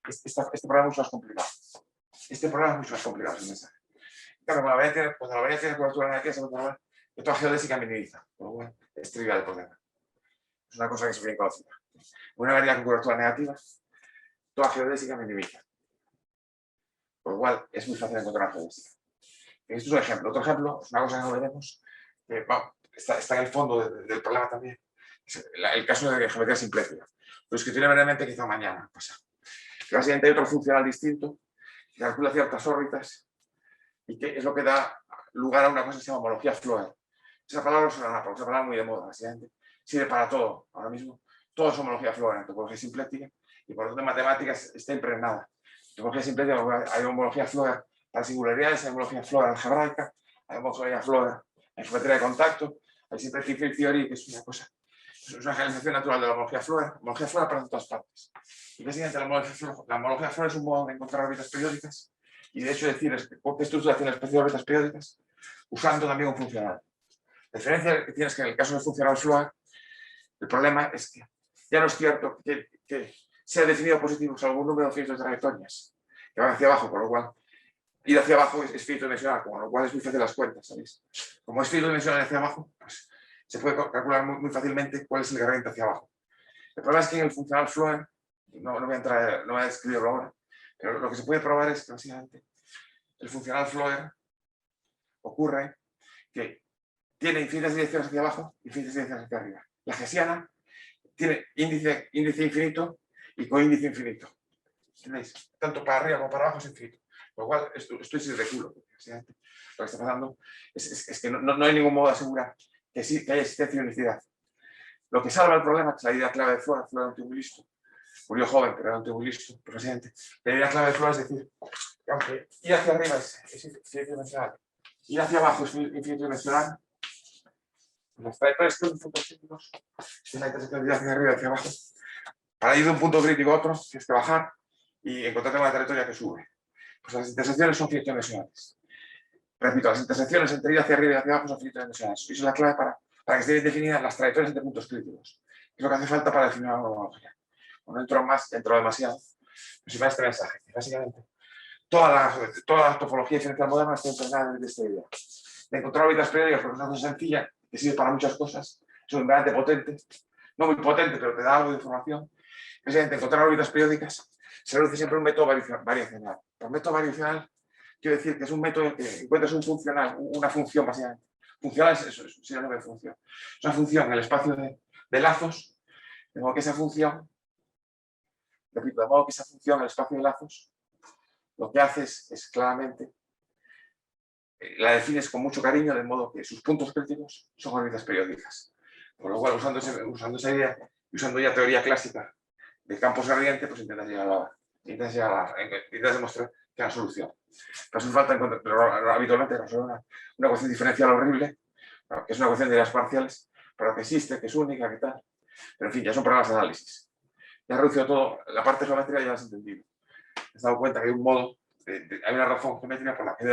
este problema es mucho más complicado. Este problema es mucho más complicado, sin mensaje. Claro, cuando la variedad tiene curvatura negativa, se puede probar que toda geodésica minimiza. Por lo cual, es trivial el problema. Es una cosa que es bien conocida. Una variedad con curvatura negativa, toda geodésica minimiza. Por lo cual, es muy fácil encontrar una geodésica. Esto es un ejemplo. Otro ejemplo es una cosa que no veremos, que está en el fondo del problema también. Es el caso de geometría simplética. Lo discutiré brevemente quizá mañana. Que básicamente hay otro funcional distinto que calcula ciertas órbitas y que es lo que da lugar a una cosa que se llama homología Floer. Esa palabra es una palabra muy de moda, básicamente. Sirve para todo. Ahora mismo, todo es homología Floer en topología simplética y por lo tanto en matemáticas está impregnada. En topología simplética hay homología Floer para singularidades, hay homología Floer algebraica, hay homología Floer en geometría de contacto, hay Symplectic Field Theory, que es una cosa, es una generalización natural de la homología Floer aparece en todas partes. Y básicamente la homología Floer es un modo de encontrar órbitas periódicas y de hecho decir es que qué estructura tiene una especie de órbitas periódicas usando también un funcional. La diferencia que tienes que en el caso del funcional Floer, el problema es que ya no es cierto que sea definido positivo salvo un número finito de trayectorias que van hacia abajo, por lo cual ir hacia abajo es finito dimensional, con lo cual es muy fácil las cuentas, ¿sabéis? Como es finito dimensional hacia abajo, pues se puede calcular muy fácilmente cuál es el gradiente hacia abajo. El problema es que en el funcional Floer, no voy a describirlo ahora, pero lo que se puede probar es que básicamente el funcional Floer ocurre que tiene infinitas direcciones hacia abajo y infinitas direcciones hacia arriba. La hessiana tiene índice infinito y coíndice infinito. ¿Entendéis? Tanto para arriba como para abajo es infinito. Con lo cual, estoy sin reculo. Lo que está pasando es que no hay ningún modo de asegurar que haya existencia y unicidad. Lo que salva el problema es la idea clave de Floer. Floer era un tío muy listo. Murió joven, pero era un tío muy listo. Pero básicamente, la idea clave de Floer es decir que aunque ir hacia arriba es infinito dimensional, ir hacia abajo es infinito dimensional, los trayectorias que son puntos críticos, si una intersección de hacia arriba y hacia abajo, para ir de un punto crítico a otro, tienes que bajar y encontrar una trayectoria que sube. Pues las intersecciones son finito dimensionales. Repito, las intersecciones entre ir hacia arriba y hacia abajo son finito dimensionales. Y eso es la clave para que estén definidas las trayectorias entre puntos críticos. Es lo que hace falta para definir una homología. No entro más, entro demasiado. Pero si va este mensaje, básicamente, toda la topología diferencial moderna está impregnada de esta idea. De encontrar órbitas periódicas porque es una cosa sencilla, que sirve para muchas cosas, es un invariante potente, no muy potente, pero te da algo de información. Básicamente, encontrar órbitas periódicas se reduce siempre a un método variacional. Por método variacional, quiero decir que es un método en que encuentras un funcional, una función básicamente. Funcional es eso, es sinónimo de función. Es una función en el espacio de lazos, de modo que esa función, repito, de modo que esa función en el espacio de lazos, lo que haces es claramente, la defines con mucho cariño, de modo que sus puntos críticos son órbitas periódicas. Por lo cual, usando esa idea y usando ya teoría clásica de campos gradiente, pues intentas demostrar que hay una solución. Pero hace falta encontrar, pero habitualmente resolver una ecuación diferencial horrible, que es una ecuación de ideas parciales, pero que existe, que es única, que tal. Pero en fin, ya son problemas de análisis. Ya he reducido todo, la parte geométrica ya la has entendido. Te has dado cuenta que hay un modo, hay una razón geométrica por la que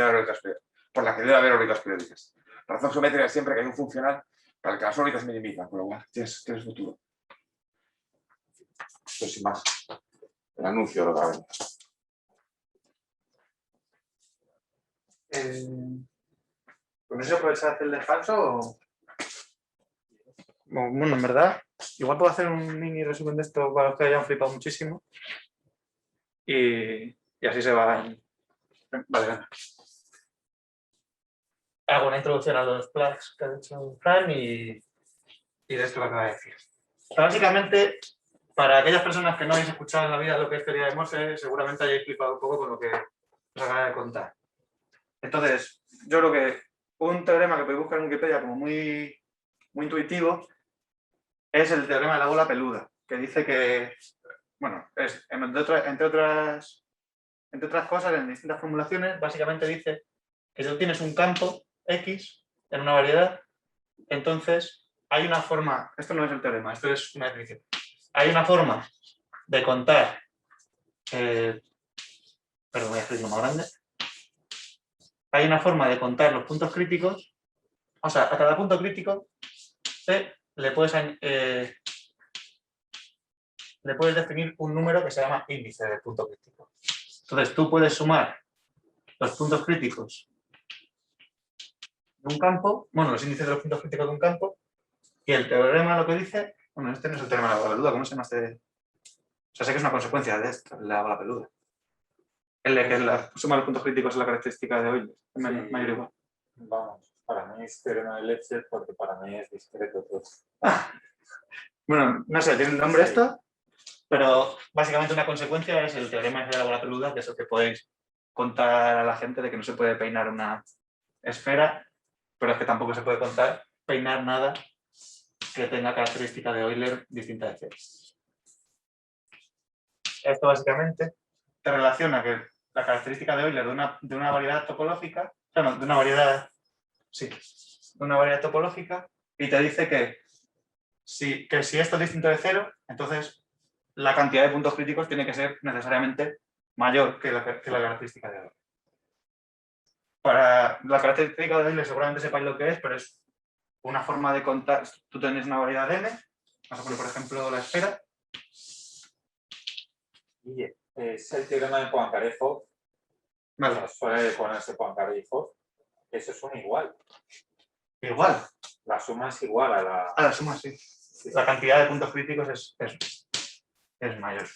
debe haber órbitas periódicas. La razón geométrica es siempre que hay un funcional para el que las órbitas minimizan, con lo cual tienes futuro. Esto sin más. El anuncio de lo que va a venir. ¿Con eso puedes hacer el descanso o...? Bueno, en verdad, igual puedo hacer un mini resumen de esto para los que hayan flipado muchísimo. Y así se va. Vale. Hago una introducción a los plugs que ha hecho Fran y de esto lo que va a decir. Básicamente, para aquellas personas que no habéis escuchado en la vida lo que es teoría de Morse, seguramente hayáis flipado un poco con lo que os acabo de contar. Entonces, yo creo que un teorema que podéis buscar en Wikipedia como muy intuitivo es el teorema de la bola peluda, que dice que, bueno, entre otras cosas, en distintas formulaciones, básicamente dice que si tú tienes un campo X en una variedad, entonces hay una forma, esto no es el teorema, esto es una definición, hay una forma de contar, perdón, voy a escribirlo más grande, hay una forma de contar los puntos críticos, o sea, a cada punto crítico le puedes definir un número que se llama índice del punto crítico. Entonces tú puedes sumar los puntos críticos de un campo, bueno, los índices de los puntos críticos de un campo, y el teorema lo que dice, bueno, este no es el teorema de la bola peluda, ¿cómo se llama este? O sea, sé que es una consecuencia de esto, la bola peluda. El de que la suma de los puntos críticos es la característica de Euler, mayor o igual. Vamos, para mí es teorema de Leibniz porque para mí es discreto todo. Bueno, no sé, tiene un nombre esto, pero básicamente una consecuencia es el teorema de la bola peluda, que es lo que podéis contar a la gente de que no se puede peinar una esfera, pero es que tampoco se puede peinar nada que tenga característica de Euler distinta de cero. Esto básicamente te relaciona que la característica de Euler de una variedad topológica, o sea, no, de una variedad topológica, y te dice que si esto es distinto de cero, entonces la cantidad de puntos críticos tiene que ser necesariamente mayor que la característica de Euler. Para la característica de Euler seguramente sepáis lo que es, pero es una forma de contar. Tú tienes una variedad n, vamos a poner por ejemplo la esfera. Y es el teorema de Poincaré-Fock. Vale. Suele ponerse Poincaré-Fock. Eso es un igual. Igual. La suma es igual a la... A la suma, sí. La cantidad de puntos críticos es mayor.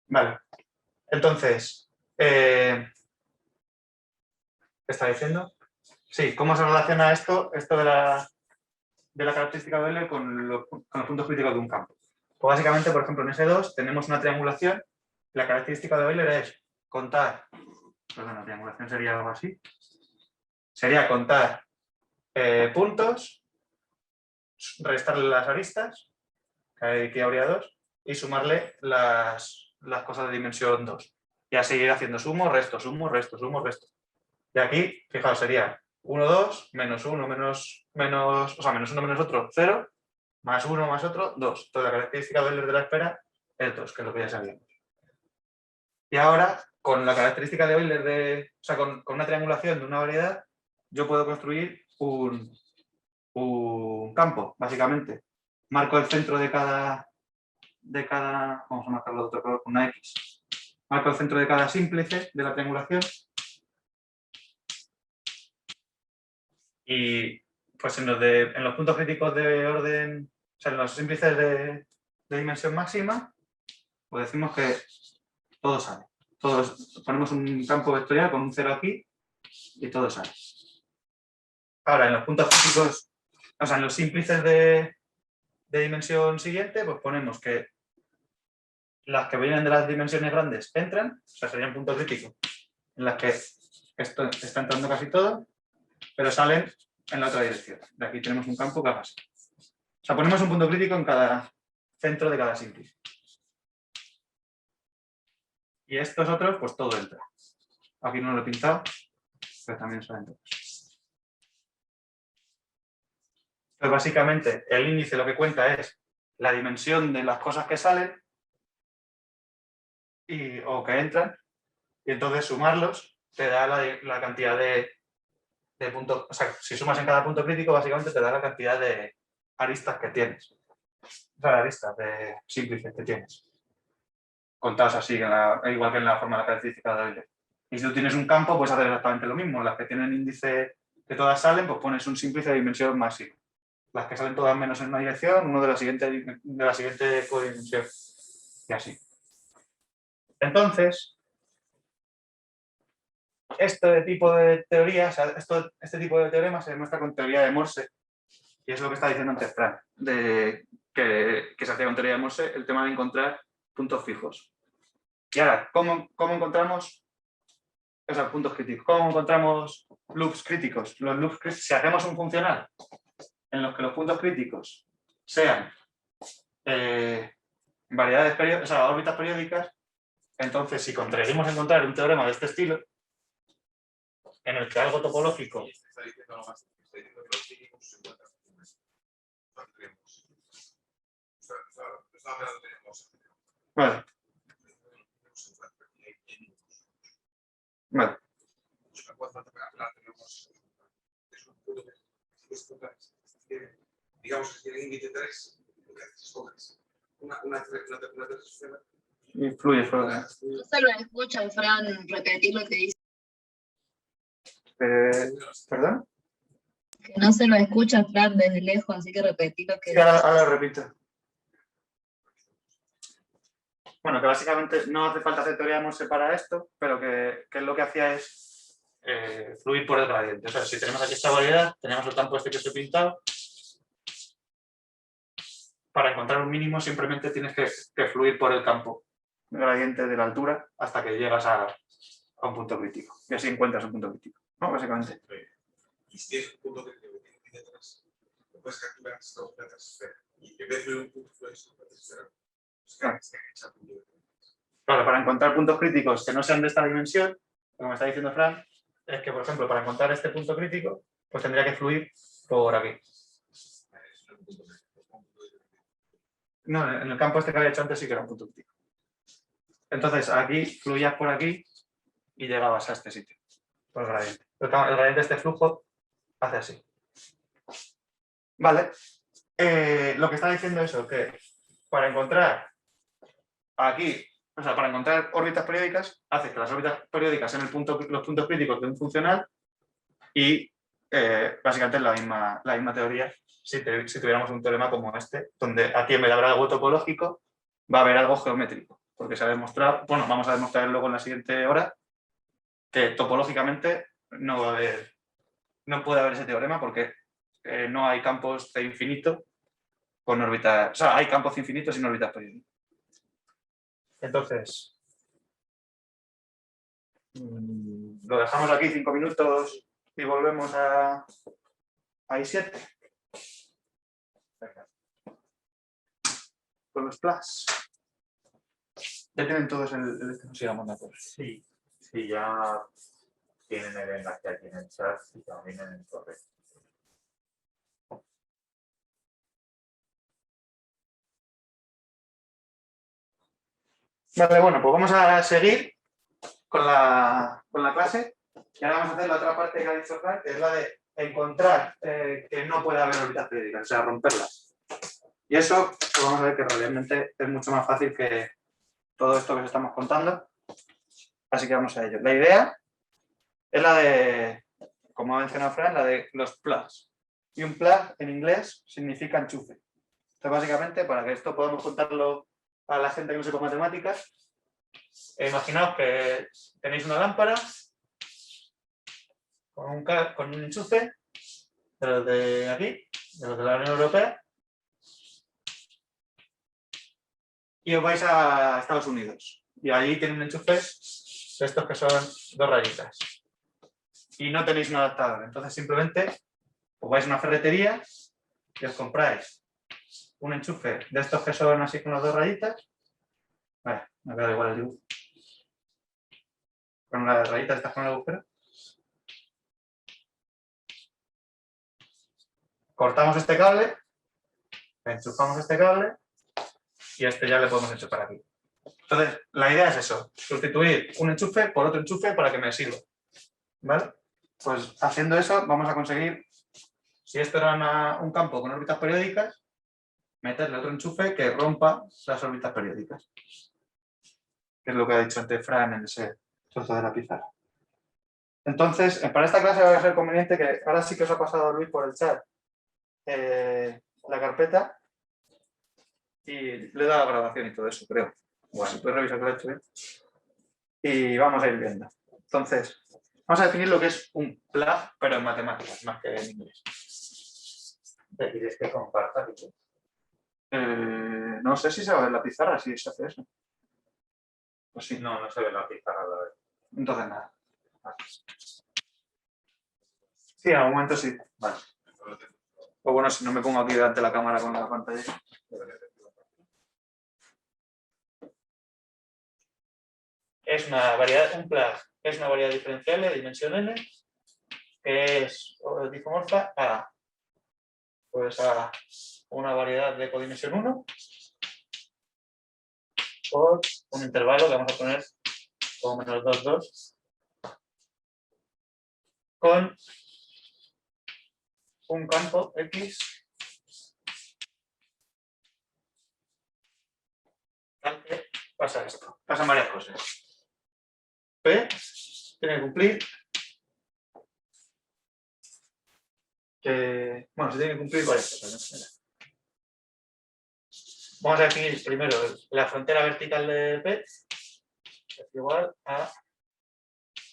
Vale. Entonces, ¿qué está diciendo? Sí, ¿cómo se relaciona esto de la característica de Euler con los puntos críticos de un campo? Pues básicamente, por ejemplo, en S2 tenemos una triangulación. La característica de Euler es contar, perdón, la triangulación sería algo así. Sería contar puntos, restarle las aristas, que aquí habría 2, y sumarle las cosas de dimensión 2. Y a seguir haciendo sumo, resto, sumo, resto, sumo, resto. Y aquí, fijaos, sería 1, 2, menos 1, menos 1, menos otro, 0, más 1, más otro, 2. Entonces la característica de Euler de la esfera es 2, que es lo que ya sabíamos. Y ahora, con la característica de Euler con una triangulación de una variedad, yo puedo construir un campo, básicamente. Marco el centro de cada vamos a marcarlo de otro color con una X. Marco el centro de cada símplice de la triangulación. Y pues en los puntos críticos de orden, o sea, en los símplices de dimensión máxima, pues decimos que todo sale. Ponemos un campo vectorial con un 0 aquí y todo sale. Ahora, en los puntos críticos, o sea, en los símplices de dimensión siguiente, pues ponemos que las que vienen de las dimensiones grandes entran, o sea, sería un punto crítico en las que esto está entrando casi todo, pero salen en la otra dirección. De aquí tenemos un campo que haga así. O sea, ponemos un punto crítico en cada centro de cada símplice. Y estos otros, pues todo entra. Aquí no lo he pintado, pero también salen todos. Entonces, básicamente, el índice lo que cuenta es la dimensión de las cosas que salen o que entran, y entonces sumarlos te da la cantidad de puntos. O sea, si sumas en cada punto crítico, básicamente te da la cantidad de aristas que tienes. O sea, aristas de símplices que tienes. Contados así, igual que en la forma de la característica de Euler. Y si tú tienes un campo, puedes hacer exactamente lo mismo. Las que tienen índice que todas salen, pues pones un símplice de dimensión máxima. Las que salen todas menos en una dirección, uno de la siguiente codimensión. Y así. Entonces, este tipo de teorías, este tipo de teoremas se demuestra con teoría de Morse. Y es lo que está diciendo antes Fran, que que se hacía con teoría de Morse, el tema de encontrar puntos fijos. Y ahora, ¿cómo encontramos esos puntos críticos? ¿Cómo encontramos loops críticos? Los loops críticos, si hacemos un funcional en los que los puntos críticos sean variedades periódicas, o sea, órbitas periódicas, entonces si conseguimos encontrar un teorema de este estilo, en el que algo topológico Está diciendo algo más. Está diciendo que los mínimos se encuentran con eso. No tenemos. Esta manera no tenemos. Vale. Vale. Digamos que tiene límite 3, lo que haces es coges una tercera Y fluye. No se lo escucha, Fran, repetir lo que dice. ¿Perdón? Que no se lo escucha, Fran, desde lejos, así que repetir lo que Sí, ahora lo repito. Bueno, que básicamente no hace falta hacer teoría de Morse para esto, pero que lo que hacía es fluir por el gradiente. O sea, si tenemos aquí esta variedad, tenemos el campo este que os he pintado. Para encontrar un mínimo simplemente tienes que fluir por el campo gradiente de la altura hasta que llegas a un punto crítico. Y así encuentras un punto crítico, ¿no? Básicamente. y si tienes un punto que tiene límite 3, lo puedes capturar la tercera. Y en vez de un punto flues la tercera, Claro, para encontrar puntos críticos que no sean de esta dimensión, como me está diciendo Fran, es que, por ejemplo, para encontrar este punto crítico, pues tendría que fluir por aquí. No, en el campo este que había hecho antes sí que era un punto crítico. Entonces, aquí fluías por aquí y llegabas a este sitio, por el gradiente. El gradiente de este flujo hace así. Vale. Lo que está diciendo eso, que para encontrar aquí, o sea, para encontrar órbitas periódicas, hace que las órbitas periódicas sean los puntos críticos de un funcional y básicamente es la misma teoría si tuviéramos un teorema como este, donde aquí en vez de haber algo topológico, va a haber algo geométrico, porque se ha demostrado, bueno, vamos a demostrar luego en la siguiente hora, que topológicamente no puede haber ese teorema porque no hay campos de infinito con órbitas, o sea, hay campos infinitos sin órbitas periódicas. Entonces, lo dejamos aquí 5 minutos y volvemos a I7. Con los plus. Ya tienen todos el sigamos de acuerdo. Sí, sí, ya tienen el enlace aquí en el chat y también en el correo. Vale, bueno, pues vamos a seguir con la clase. Y ahora vamos a hacer la otra parte que ha dicho Frank, que es la de encontrar que no puede haber órbitas periódicas, o sea, romperlas. Y eso, pues vamos a ver que realmente es mucho más fácil que todo esto que os estamos contando. Así que vamos a ello. La idea es la de, como ha mencionado Fran, la de los plugs. Y un plug en inglés significa enchufe. Entonces, básicamente, para que esto podamos contarlo a la gente que no sepa matemáticas, imaginaos que tenéis una lámpara con un enchufe de los de aquí, de los de la Unión Europea, y os vais a Estados Unidos. Y allí tienen un enchufe de estos que son 2 rayitas. Y no tenéis un adaptador. Entonces simplemente os vais a una ferretería y os compráis un enchufe de estos que son así con las 2 rayitas. Vale, me ha quedado igual el dibujo. Con las rayitas estas con el agujero. Cortamos este cable, enchufamos este cable y este ya le podemos enchufar aquí. Entonces, la idea es eso, sustituir un enchufe por otro enchufe para que me sirva. ¿Vale? Pues haciendo eso vamos a conseguir, si esto era un campo con órbitas periódicas, meterle otro enchufe que rompa las órbitas periódicas. Que es lo que ha dicho antes Fran en ese trozo de la pizarra. Entonces, para esta clase va a ser conveniente que ahora sí que os ha pasado Luis por el chat la carpeta y le he dado la grabación y todo eso, creo. Bueno, si puedes revisar que lo he hecho bien. Y vamos a ir viendo. Entonces, vamos a definir lo que es un plug, pero en matemáticas, más que en inglés. ¿Te quieres que comparta? No sé si se va a ver la pizarra si se hace eso. Pues sí, No, no se ve la pizarra. La verdad. entonces nada. Sí, en algún momento sí. Vale. O bueno, si no me pongo aquí delante de la cámara con la pantalla. Es una variedad, un plug es una variedad diferencial de dimensión n que es difomorfa a, pues a una variedad de codimensión 1 por un intervalo que vamos a poner como menos 2, 2 con un campo X tal que pasa esto. Pasan varias cosas. P tiene que cumplir bueno, se tiene que cumplir varias cosas. Vamos a definir primero la frontera vertical de P es igual a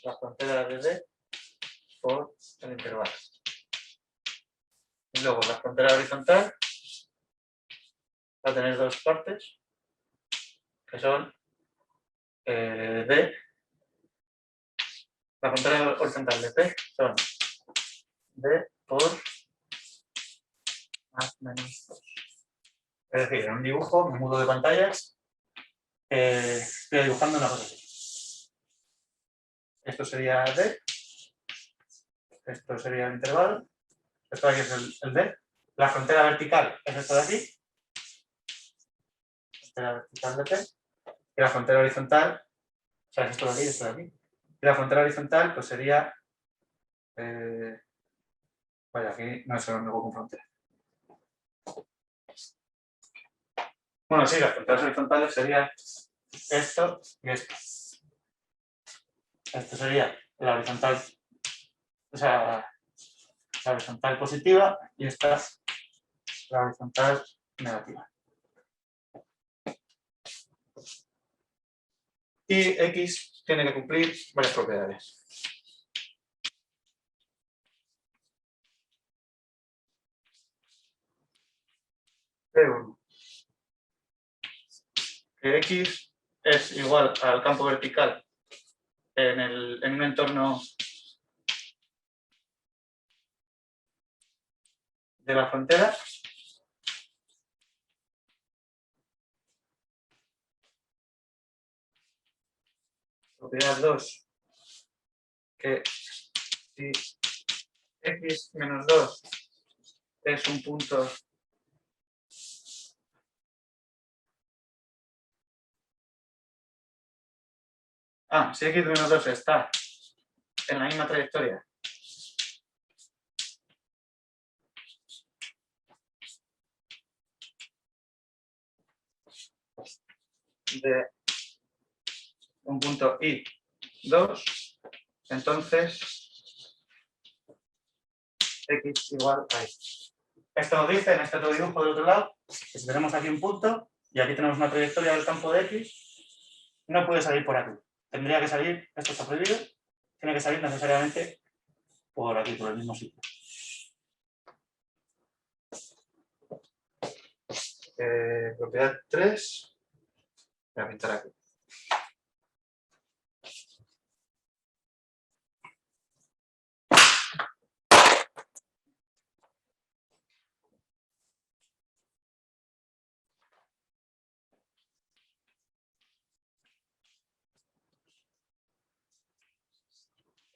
la frontera de D por el intervalo. Y luego la frontera horizontal va a tener dos partes que son D. La frontera horizontal de P son D por más menos 2. Es decir, en un dibujo, me mudo de pantallas, estoy dibujando una cosa así. Esto sería D, esto sería el intervalo, esto aquí es el D. La frontera vertical es esto de aquí, frontera vertical de P, y la frontera horizontal, o sea, es esto de aquí y esto de aquí. Y la frontera horizontal pues sería, vaya, aquí no sé dónde voy con frontera. Bueno, sí, las fronteras horizontales serían esto y esto. Esto sería la horizontal, o sea, la horizontal positiva y esta la horizontal negativa. Y X tiene que cumplir varias propiedades. P1. Que X es igual al campo vertical en un entorno de la frontera. Propiedad 2, que si X menos 2 es un punto si X menos 2 está en la misma trayectoria de un punto I2, entonces X igual a Y. Esto nos dice en este otro dibujo del otro lado que si tenemos aquí un punto y aquí tenemos una trayectoria del campo de X, no puede salir por aquí. Tendría que salir, esto está prohibido, tiene que salir necesariamente por aquí, por el mismo sitio. Propiedad 3, voy a pintar aquí.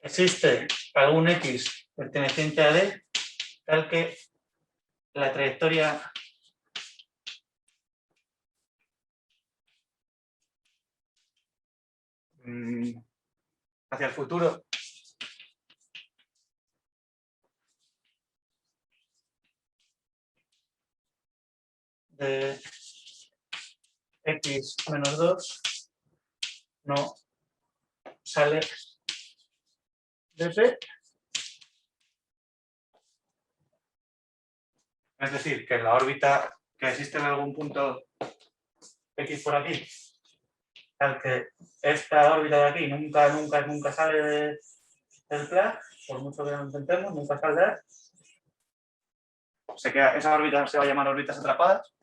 Existe algún X perteneciente a D tal que la trayectoria hacia el futuro de X menos 2 no sale de P. Es decir, que en la órbita que existe en algún punto X por aquí, tal que esta órbita de aquí nunca sale del plan, por mucho que lo intentemos, nunca saldrá. Se queda, esa órbita se va a llamar órbitas atrapadas.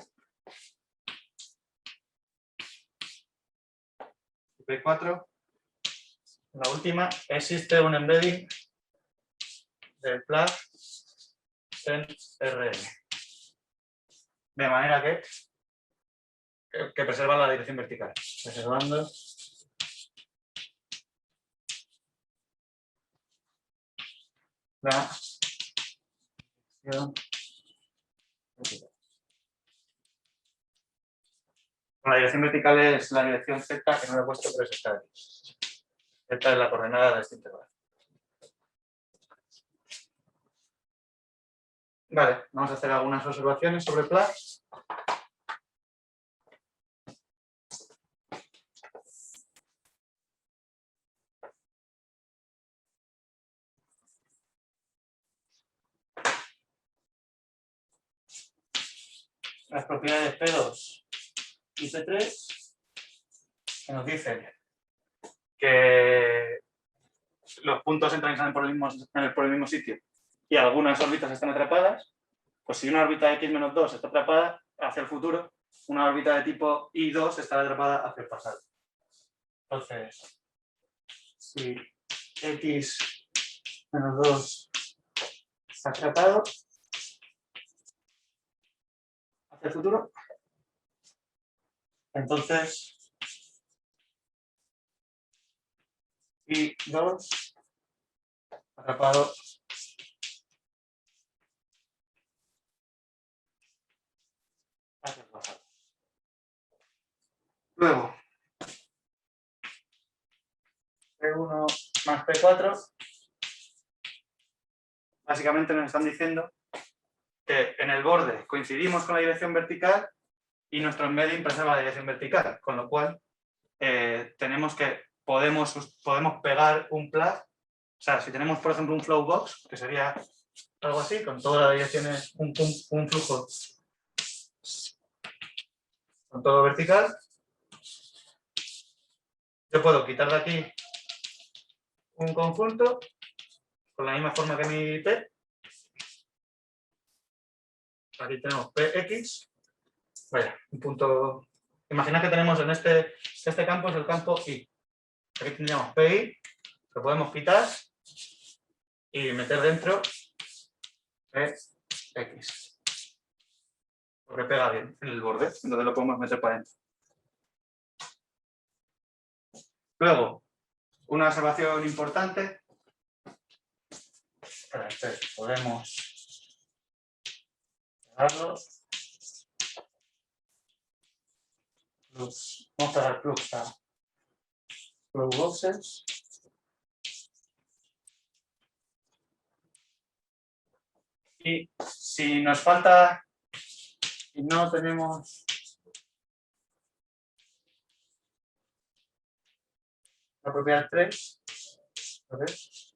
IP4. La última, existe un embedding del plug en RM. De manera que preserva la dirección vertical. Preservando la dirección vertical. La dirección vertical es la dirección Z, que no lo he puesto, pero es esta de aquí. Esta es la coordenada de este intervalo. Vale, vamos a hacer algunas observaciones sobre plug. Las propiedades P2 y P3 que nos dicen que los puntos entran y salen por el mismo sitio y algunas órbitas están atrapadas, pues si una órbita x-2 está atrapada hacia el futuro, una órbita de tipo I2 estará atrapada hacia el pasado. Entonces, si x-2 está atrapado hacia el futuro, entonces I2 atrapado hacia el pasado. Luego, P1 más P4, básicamente nos están diciendo que en el borde coincidimos con la dirección vertical y nuestro embedding preserva la dirección vertical, con lo cual podemos pegar un plug. O sea, si tenemos, por ejemplo, un flow box, que sería algo así, con todas las direcciones, un flujo con todo vertical, yo puedo quitar de aquí un conjunto con la misma forma que mi P. Aquí tenemos Px. Vaya, un punto. Imaginad que tenemos en este campo es el campo I. Aquí tendríamos PI, que podemos quitar y meter dentro Px. Porque pega bien en el borde, entonces lo podemos meter para adentro. Luego, una observación importante. Podemos pegarlo. Vamos a pegar plugs a flow boxes. Y si nos falta y no tenemos la propiedad 3, ¿ves?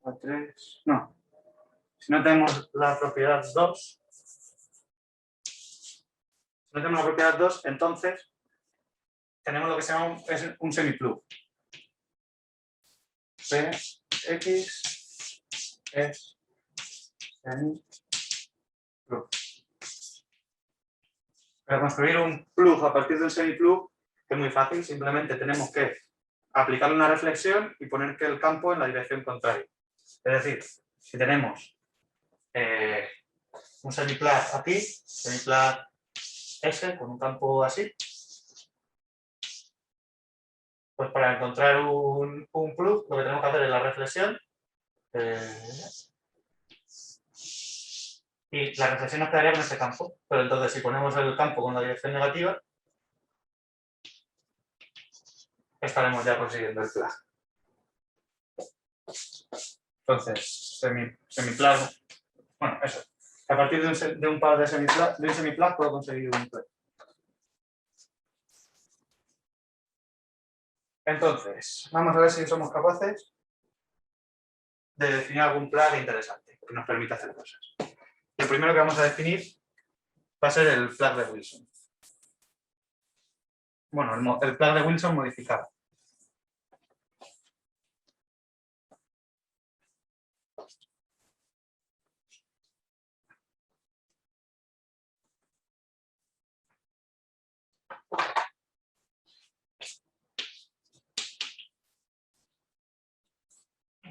La 3, no. Si no tenemos la propiedad 2, entonces tenemos lo que se llama un semiplug. Px es semiplug. Para construir un plug a partir de un semiplug, que es muy fácil, simplemente tenemos que aplicarle una reflexión y poner que el campo en la dirección contraria. Es decir, si tenemos un semiplug aquí, semiplug S con un campo así, pues para encontrar un plug lo que tenemos que hacer es la reflexión y la reflexión nos quedaría con este campo, pero entonces si ponemos el campo con la dirección negativa estaremos ya consiguiendo el plug. Entonces, semiplug, bueno, eso. A partir de un par de semiplug puedo conseguir un plug. Entonces, vamos a ver si somos capaces de definir algún plug interesante que nos permita hacer cosas. El primero que vamos a definir va a ser el plug de Wilson. Bueno, el plug de Wilson modificado.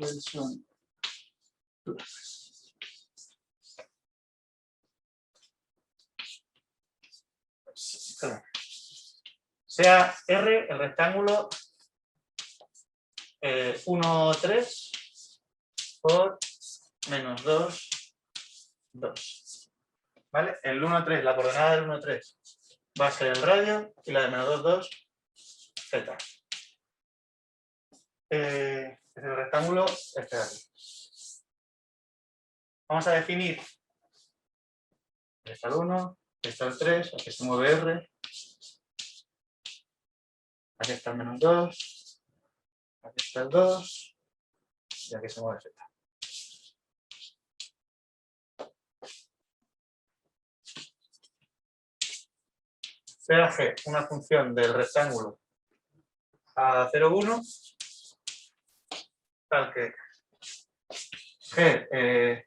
Wilson. Sea R el rectángulo 1, 3 por menos 2, 2. ¿Vale? El 1, 3, la coordenada del 1, 3 va a ser el radio y la de menos 2, 2, z. Es el rectángulo este de aquí. Vamos a definir. Aquí está el 1, aquí está el 3, aquí se mueve R. Aquí está el menos 2, aquí está el 2 y aquí se mueve Z. Sea G una función del rectángulo A0, 1, tal que G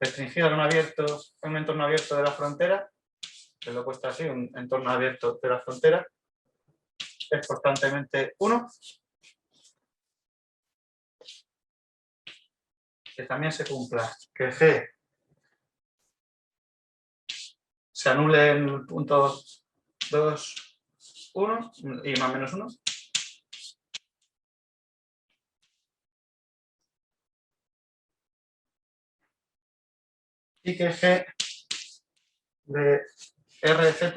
restringido en un entorno abierto de la frontera, que lo he puesto así, un entorno abierto de la frontera, es constantemente 1, que también se cumpla que G se anule en el punto 2, 1 y más menos 1. Y que G de RZ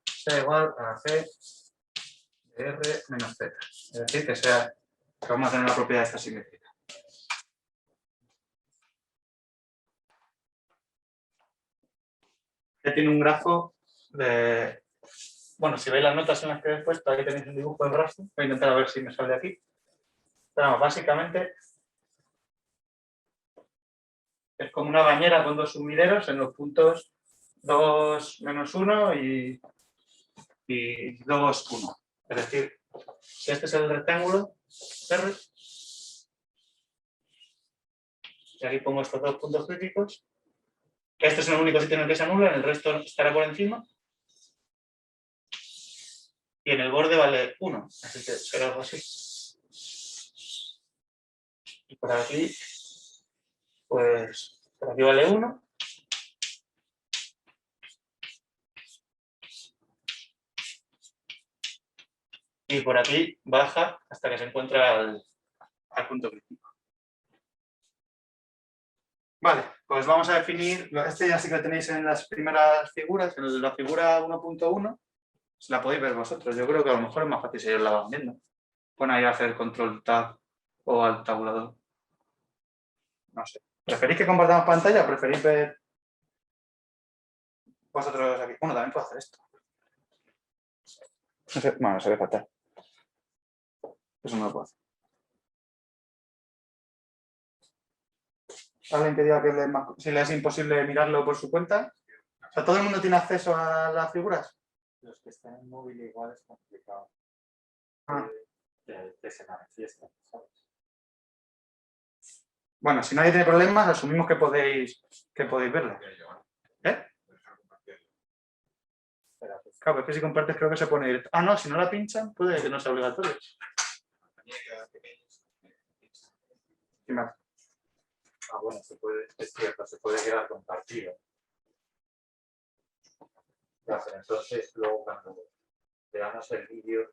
sea igual a G de R menos Z. Es decir, que vamos a tener la propiedad de esta simétrica. Que tiene un grafo de... Bueno, si veis las notas en las que he puesto, ahí tenéis un dibujo del grafo. Voy a intentar a ver si me sale de aquí. Pero vamos, básicamente es como una bañera con dos sumideros en los puntos 2, menos 1 y 2, 1. Es decir, si este es el rectángulo R, y aquí pongo estos dos puntos críticos, que este es el único sitio en el que se anula, el resto estará por encima. Y en el borde vale 1, así que será algo así. Y por aquí, pues, por aquí vale 1. Y por aquí baja hasta que se encuentra al punto crítico. Vale, pues vamos a definir, este ya sí que lo tenéis en las primeras figuras, en la figura 1.1, la podéis ver vosotros, yo creo que a lo mejor es más fácil si ellos la van viendo. Pon ahí a hacer control tab o al tabulador. No sé. ¿Preferís que compartamos pantalla o preferís ver vosotros aquí? Bueno, también puedo hacer esto. No sé, bueno, se ve fatal. Eso no lo puedo hacer. ¿Alguien que diga que si le es imposible mirarlo por su cuenta? O sea, ¿todo el mundo tiene acceso a las figuras? Los que están en móvil igual es complicado que se manifiesten, ¿sabes? Bueno, si nadie tiene problemas, asumimos que podéis verlo. ¿Eh? Claro, es que si compartes creo que se pone directo. Ah, no, si no la pinchan, puede que no sea obligatorio. ¿Qué más? Ah, bueno, es cierto, se puede quedar compartido. Ya, pero entonces luego cuando veamos el vídeo.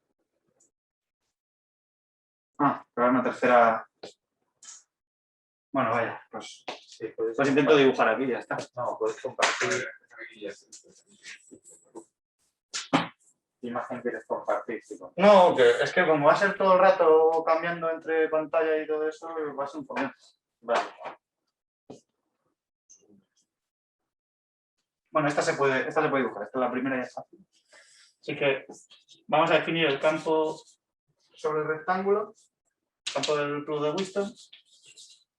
Ah, pero una tercera. Bueno, vaya, pues Sí, puedes intento dibujar aquí y ya está. No, puedes compartir. ¿Qué imagen quieres compartir? No, es que como va a ser todo el rato cambiando entre pantalla y todo eso, va a ser un follón. Vale. Bueno, esta se puede dibujar, esta es la primera y es fácil. Así que vamos a definir el campo sobre el rectángulo, campo del plus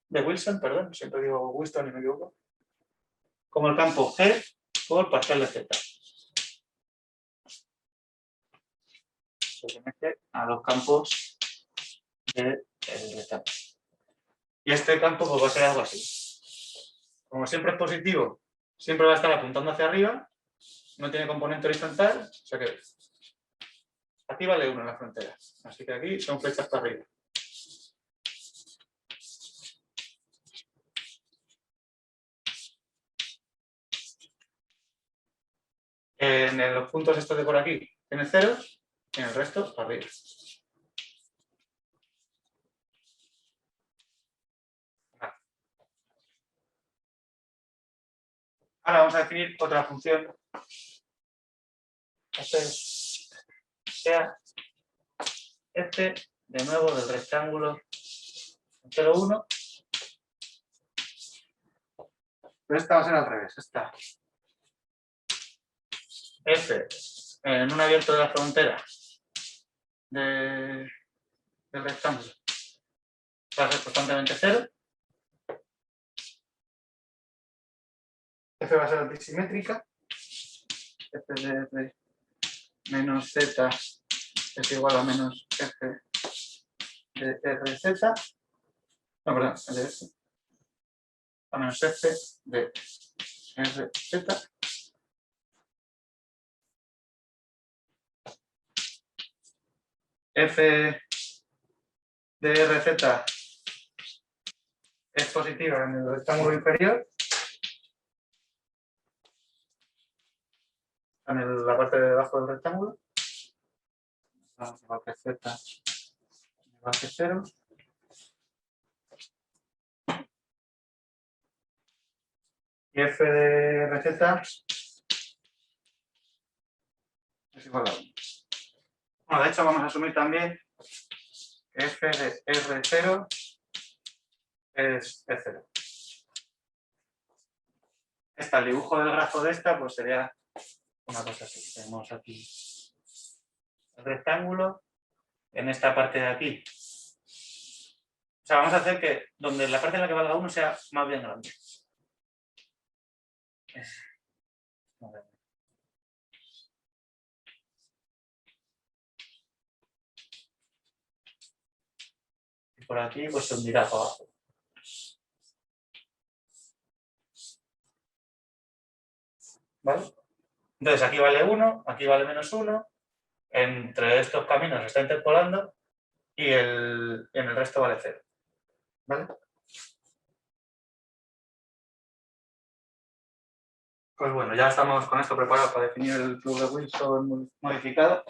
de Wilson, perdón, siempre digo Wilson y me equivoco, como el campo G por parcial de Z. Pertenece a los campos del rectángulo. Y este campo pues, va a ser algo así. Como siempre es positivo, siempre va a estar apuntando hacia arriba, no tiene componente horizontal, o sea que aquí vale 1 en la frontera. Así que aquí son flechas para arriba. en los puntos estos de por aquí tiene 0 y en el resto arriba. Ahora vamos a definir otra función. Sea este, de nuevo, del rectángulo 0, 1. Pero esta va a ser al revés. Esta. F en un abierto de la frontera del rectángulo va a ser constantemente 0. F va a ser antisimétrica. F de R menos Z es igual a menos F de RZ. No, perdón, de F. A menos F de RZ. F de RZ es positiva en el rectángulo inferior, en la parte de debajo del rectángulo. Vamos a que Z igual que 0. Y F de RZ es igual a 1. Bueno, de hecho vamos a asumir también que F de R0 es E0. El dibujo del grafo de esta pues sería una cosa así. Tenemos aquí el rectángulo en esta parte de aquí. O sea, vamos a hacer que donde la parte en la que valga 1 sea más bien grande. Y por aquí pues se hundirá para abajo. ¿Vale? Entonces aquí vale 1, aquí vale menos 1. Entre estos caminos se está interpolando y en el resto vale 0. ¿Vale? Pues bueno, ya estamos con esto preparados para definir el flujo de Wilson modificado.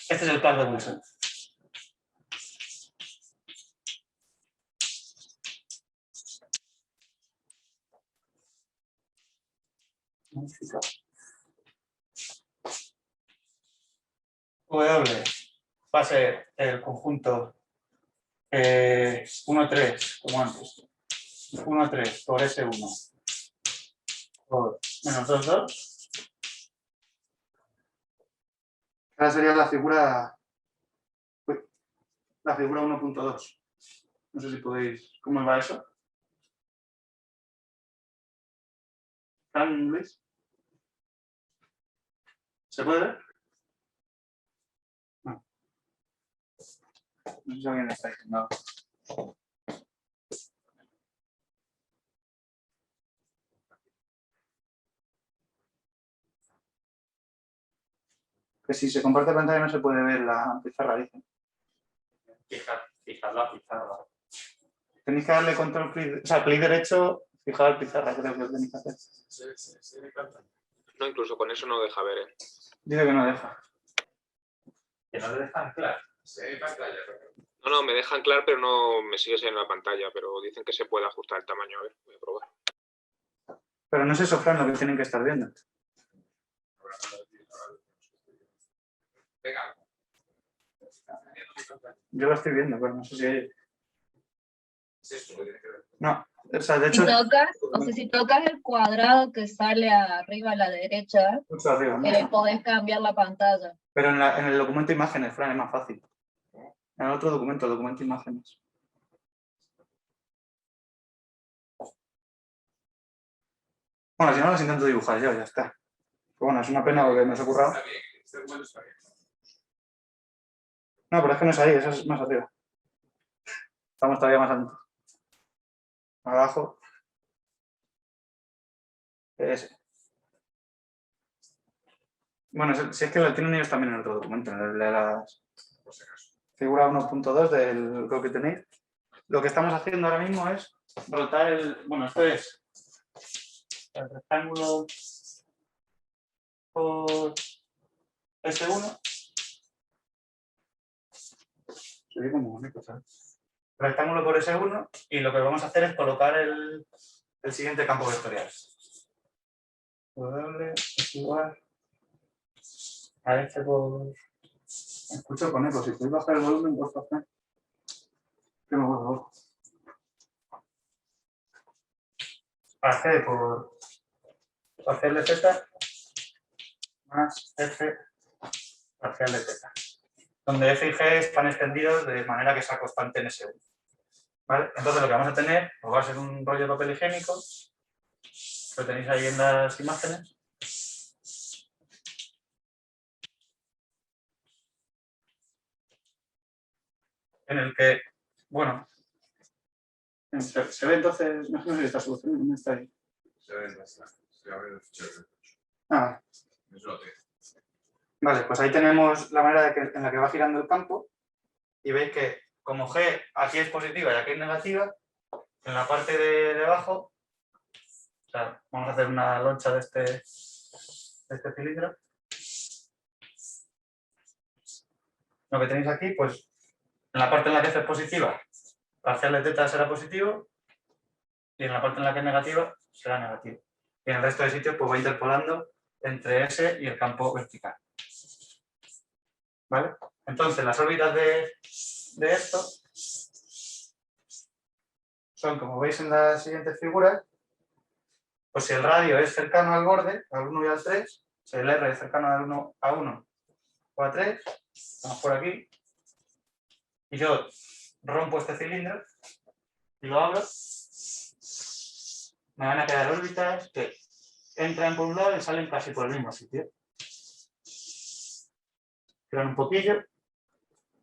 Este es el par de Wilson. W va a ser el conjunto 1,3, como antes. 1,3 por S1 por menos 2,2. Ahora sería la figura 1.2. No sé si podéis. ¿Cómo va eso? Luis. ¿Se puede ver? No. No sé si alguien está diciendo. Que si se comparte pantalla no se puede ver la pizarra, dicen. Fijar la pizarra. Tenéis que darle control clic, o sea, clic derecho, fijar pizarra, creo que lo tenéis que hacer. No, incluso con eso no deja ver, ¿eh? Dice que no deja. Que no le dejan claro. No, me dejan claro, pero no me sigue en la pantalla, pero dicen que se puede ajustar el tamaño. A ver, voy a probar. Pero no es eso, Fran, lo que tienen que estar viendo. Venga. Yo lo estoy viendo, pero no sé si hay... Sí, esto lo tiene que ver. No, o sea, de hecho... Si tocas el cuadrado que sale arriba a la derecha, Mucho arriba, ¿no? podés cambiar la pantalla. Pero en el documento imágenes, Fran, es más fácil. En el otro documento imágenes. Bueno, si no, las intento dibujar yo, ya está. Pero bueno, es una pena porque me se ha currado. Está bien, este documento está bien. No, pero es que no es ahí, eso es más arriba. Estamos todavía más alto. Abajo. Ese. Bueno, si es que lo tienen ellos también en otro documento, en el de las figura 1.2 del lo que tenéis. Lo que estamos haciendo ahora mismo es rotar el... Bueno, esto es el rectángulo por S1. Se ve como bonito, ¿sabes? Rectángulo por S1 y lo que vamos a hacer es colocar el siguiente campo vectorial. W es igual a F por... Me escucho con eco, si podéis bajar el volumen, por favor. Que me vuelvo loco. A G por parcial de Z más F parcial de Z. Donde F y G están extendidos de manera que sea constante en S1. ¿Vale? Entonces lo que vamos a tener pues va a ser un rollo de papel higiénico. Lo tenéis ahí en las imágenes. En el que, bueno, se ve entonces, no sé si esta solución, ¿dónde está ahí? Se ve en la sala, se abre el fichero. Ah, Es lo que. vale, pues ahí tenemos la manera en la que va girando el campo y veis que como G aquí es positiva y aquí es negativa, en la parte de abajo, o sea, vamos a hacer una loncha de este cilindro. Lo que tenéis aquí, pues en la parte en la que F es positiva, parcial de teta será positivo y en la parte en la que es negativa será negativo. Y en el resto de sitios pues va interpolando entre S y el campo vertical. ¿Vale? Entonces las órbitas de esto son, como veis en las siguientes figuras, pues si el radio es cercano al borde, al 1 y al 3, si el R es cercano al 1 o a 3, estamos por aquí, y yo rompo este cilindro y lo abro, me van a quedar órbitas que entran por un lado y salen casi por el mismo sitio. Giran un poquillo,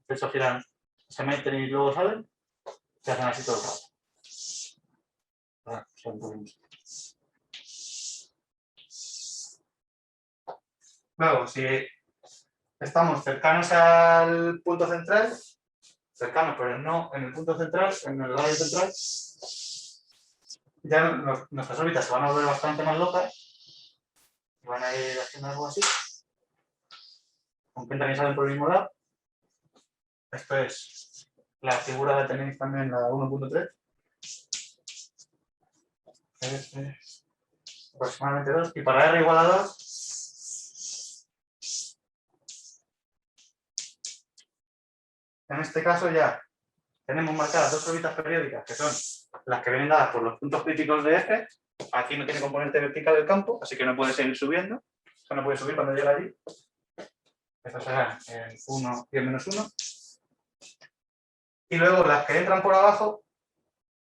de hecho giran, se meten y luego salen, se hacen así todo el rato. Luego, si estamos cercanos al punto central, cercanos pero no en el punto central, en el radio central, ya nuestras órbitas se van a volver bastante más locas y van a ir haciendo algo así, aunque también salen por el mismo lado. Esto es la figura que tenéis también, la 1.3. Es aproximadamente 2. Y para R igual a 2, en este caso ya tenemos marcadas dos órbitas periódicas, que son las que vienen dadas por los puntos críticos de F. Aquí no tiene componente vertical del campo, así que no puede seguir subiendo. O sea, no puede subir cuando llega allí. Estas serán el 1 y el menos 1. Y luego las que entran por abajo,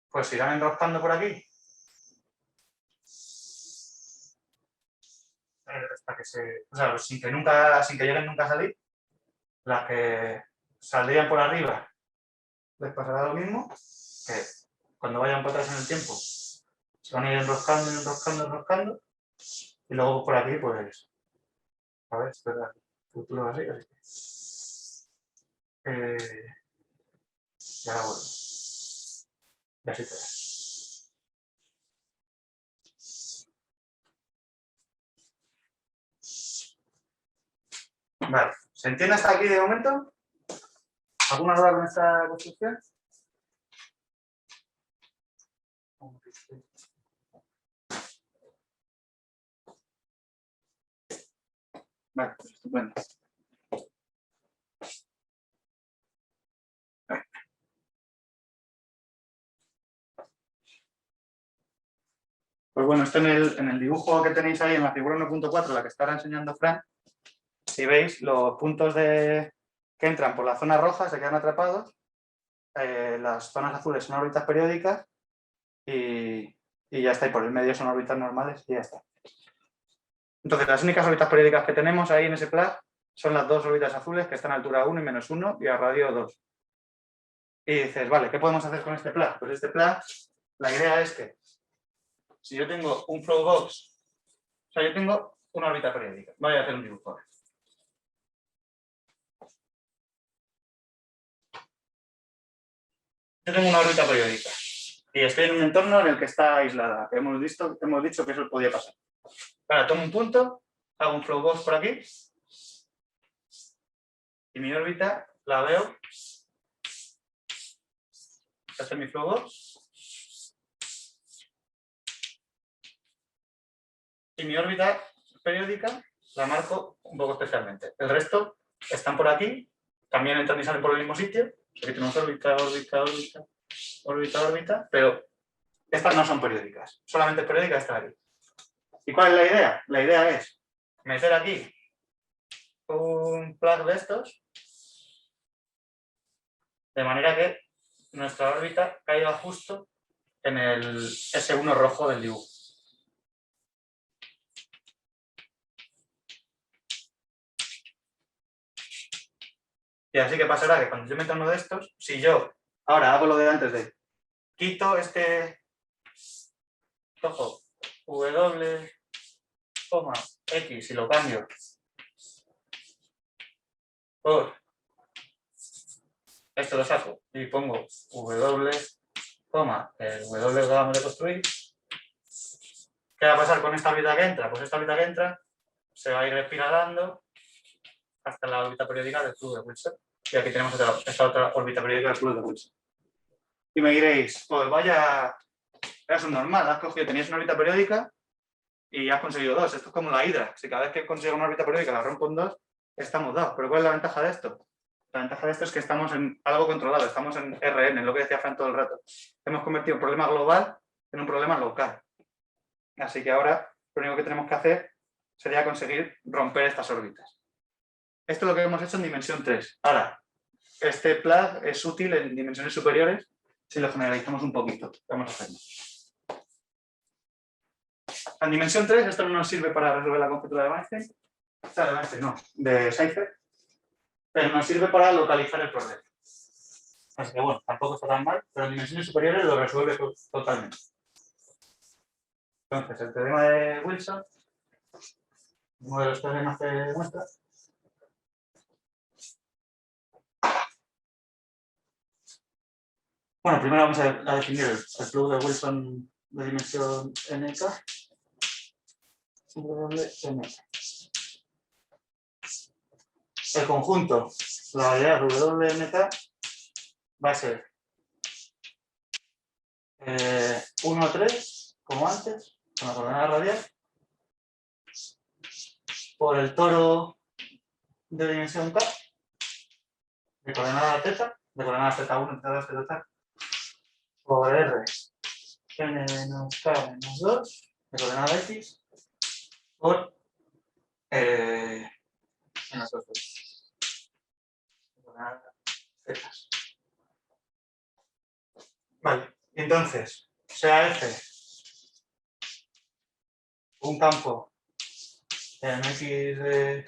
pues irán enroscando por aquí. Hasta que o sea, sin que lleguen nunca a salir. Las que saldrían por arriba les pasará lo mismo, que cuando vayan para atrás en el tiempo se van a ir enroscando, enroscando, y luego por aquí, pues, a ver, espera, futuro así que... y ahora vuelvo. Y así queda. Vale, ¿se entiende hasta aquí de momento? ¿Alguna duda con esta construcción? Vale, pues estupendo. Pues bueno, esto en el dibujo que tenéis ahí en la figura 1.4, la que estará enseñando Fran, si veis los puntos que entran por la zona roja se quedan atrapados, las zonas azules son órbitas periódicas y ya está, y por el medio son órbitas normales y ya está. Entonces las únicas órbitas periódicas que tenemos ahí en ese plug son las dos órbitas azules que están a altura 1 y -1 y a radio 2. Y dices, vale, ¿qué podemos hacer con este plug? Pues este plug, la idea es que si yo tengo un flow box, o sea, yo tengo una órbita periódica. Voy a hacer un dibujo. Yo tengo una órbita periódica y estoy en un entorno en el que está aislada. Hemos dicho que eso podía pasar. Ahora tomo un punto, hago un flow box por aquí y mi órbita la veo. Este es mi flow box. Y mi órbita periódica la marco un poco especialmente. El resto están por aquí, también entran y salen por el mismo sitio. Aquí tenemos órbita, órbita, órbita, órbita, órbita, pero estas no son periódicas. Solamente es periódica esta de aquí. ¿Y cuál es la idea? La idea es meter aquí un plug de estos de manera que nuestra órbita caiga justo en el S1 rojo del dibujo. Y así que pasará que cuando yo meta uno de estos, si yo ahora hago lo de antes de quito este, cojo W, X y lo cambio por esto lo saco y pongo W, el W que acabamos de construir. ¿Qué va a pasar con esta órbita que entra? Pues esta órbita que entra se va a ir espiralando hasta la órbita periódica del flujo de Wilson. Y aquí tenemos esta otra órbita periódica del flujo de Wilson. Y me diréis, pues vaya, es un normal, has cogido, tenías una órbita periódica y has conseguido dos. Esto es como la hidra. Si cada vez que consigo una órbita periódica la rompo en dos, estamos dados. Pero ¿cuál es la ventaja de esto? La ventaja de esto es que estamos en algo controlado, estamos en RN, en lo que decía Fran todo el rato. Hemos convertido un problema global en un problema local. Así que ahora lo único que tenemos que hacer sería conseguir romper estas órbitas. Esto es lo que hemos hecho en dimensión 3. Ahora, este plug es útil en dimensiones superiores si lo generalizamos un poquito. Vamos a hacerlo. En dimensión 3 esto no nos sirve para resolver la conjetura de Weinstein. O sea, de Weinstein no, de Seifert. Pero nos sirve para localizar el problema. Así que bueno, tampoco está tan mal, pero en dimensiones superiores lo resuelve totalmente. Entonces, el teorema de Wilson, uno de los teoremas que muestra, bueno, primero vamos a definir el flujo de Wilson de dimensión nk. El conjunto, la variedad WNK va a ser 1, 3, como antes, con la coordenada radial, por el toro de dimensión K, de coordenada θ, de coordenada Z1, Z2, Z3, por R, n menos K menos 2, de coordenada X, por menos 2, de coordenada Z. Vale, entonces, sea F un campo en X de...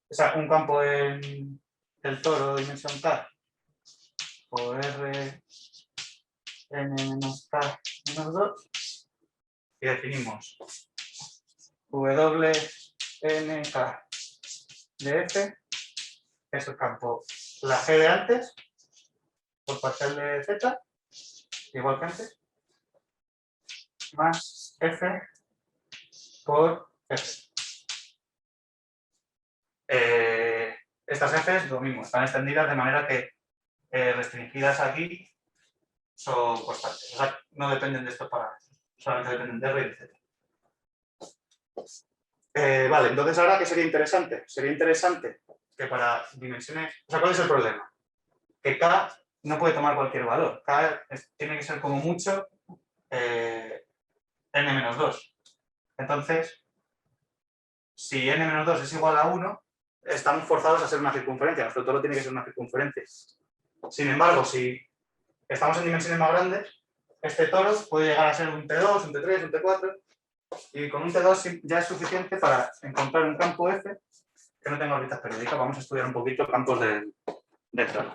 O sea, un campo en el toro de dimensión K por R n menos K menos 2 y definimos W n K de F, que es el campo, la G de antes, por parcial de Z, igual que antes, más F por F. Estas Fs, lo mismo, están extendidas de manera que restringidas aquí son constantes. O sea, no dependen de estos parámetros, solamente dependen de R y de Z. Vale, entonces ahora, ¿qué sería interesante? Sería interesante que para dimensiones... O sea, ¿cuál es el problema? Que K no puede tomar cualquier valor. K tiene que ser como mucho n-2. Entonces, si n-2 es igual a 1, estamos forzados a ser una circunferencia. Nuestro toro tiene que ser una circunferencia. Sin embargo, si estamos en dimensiones más grandes, este toro puede llegar a ser un T2, un T3, un T4, y con un T2 ya es suficiente para encontrar un campo F que no tenga órbitas periódicas, vamos a estudiar un poquito campos del toro.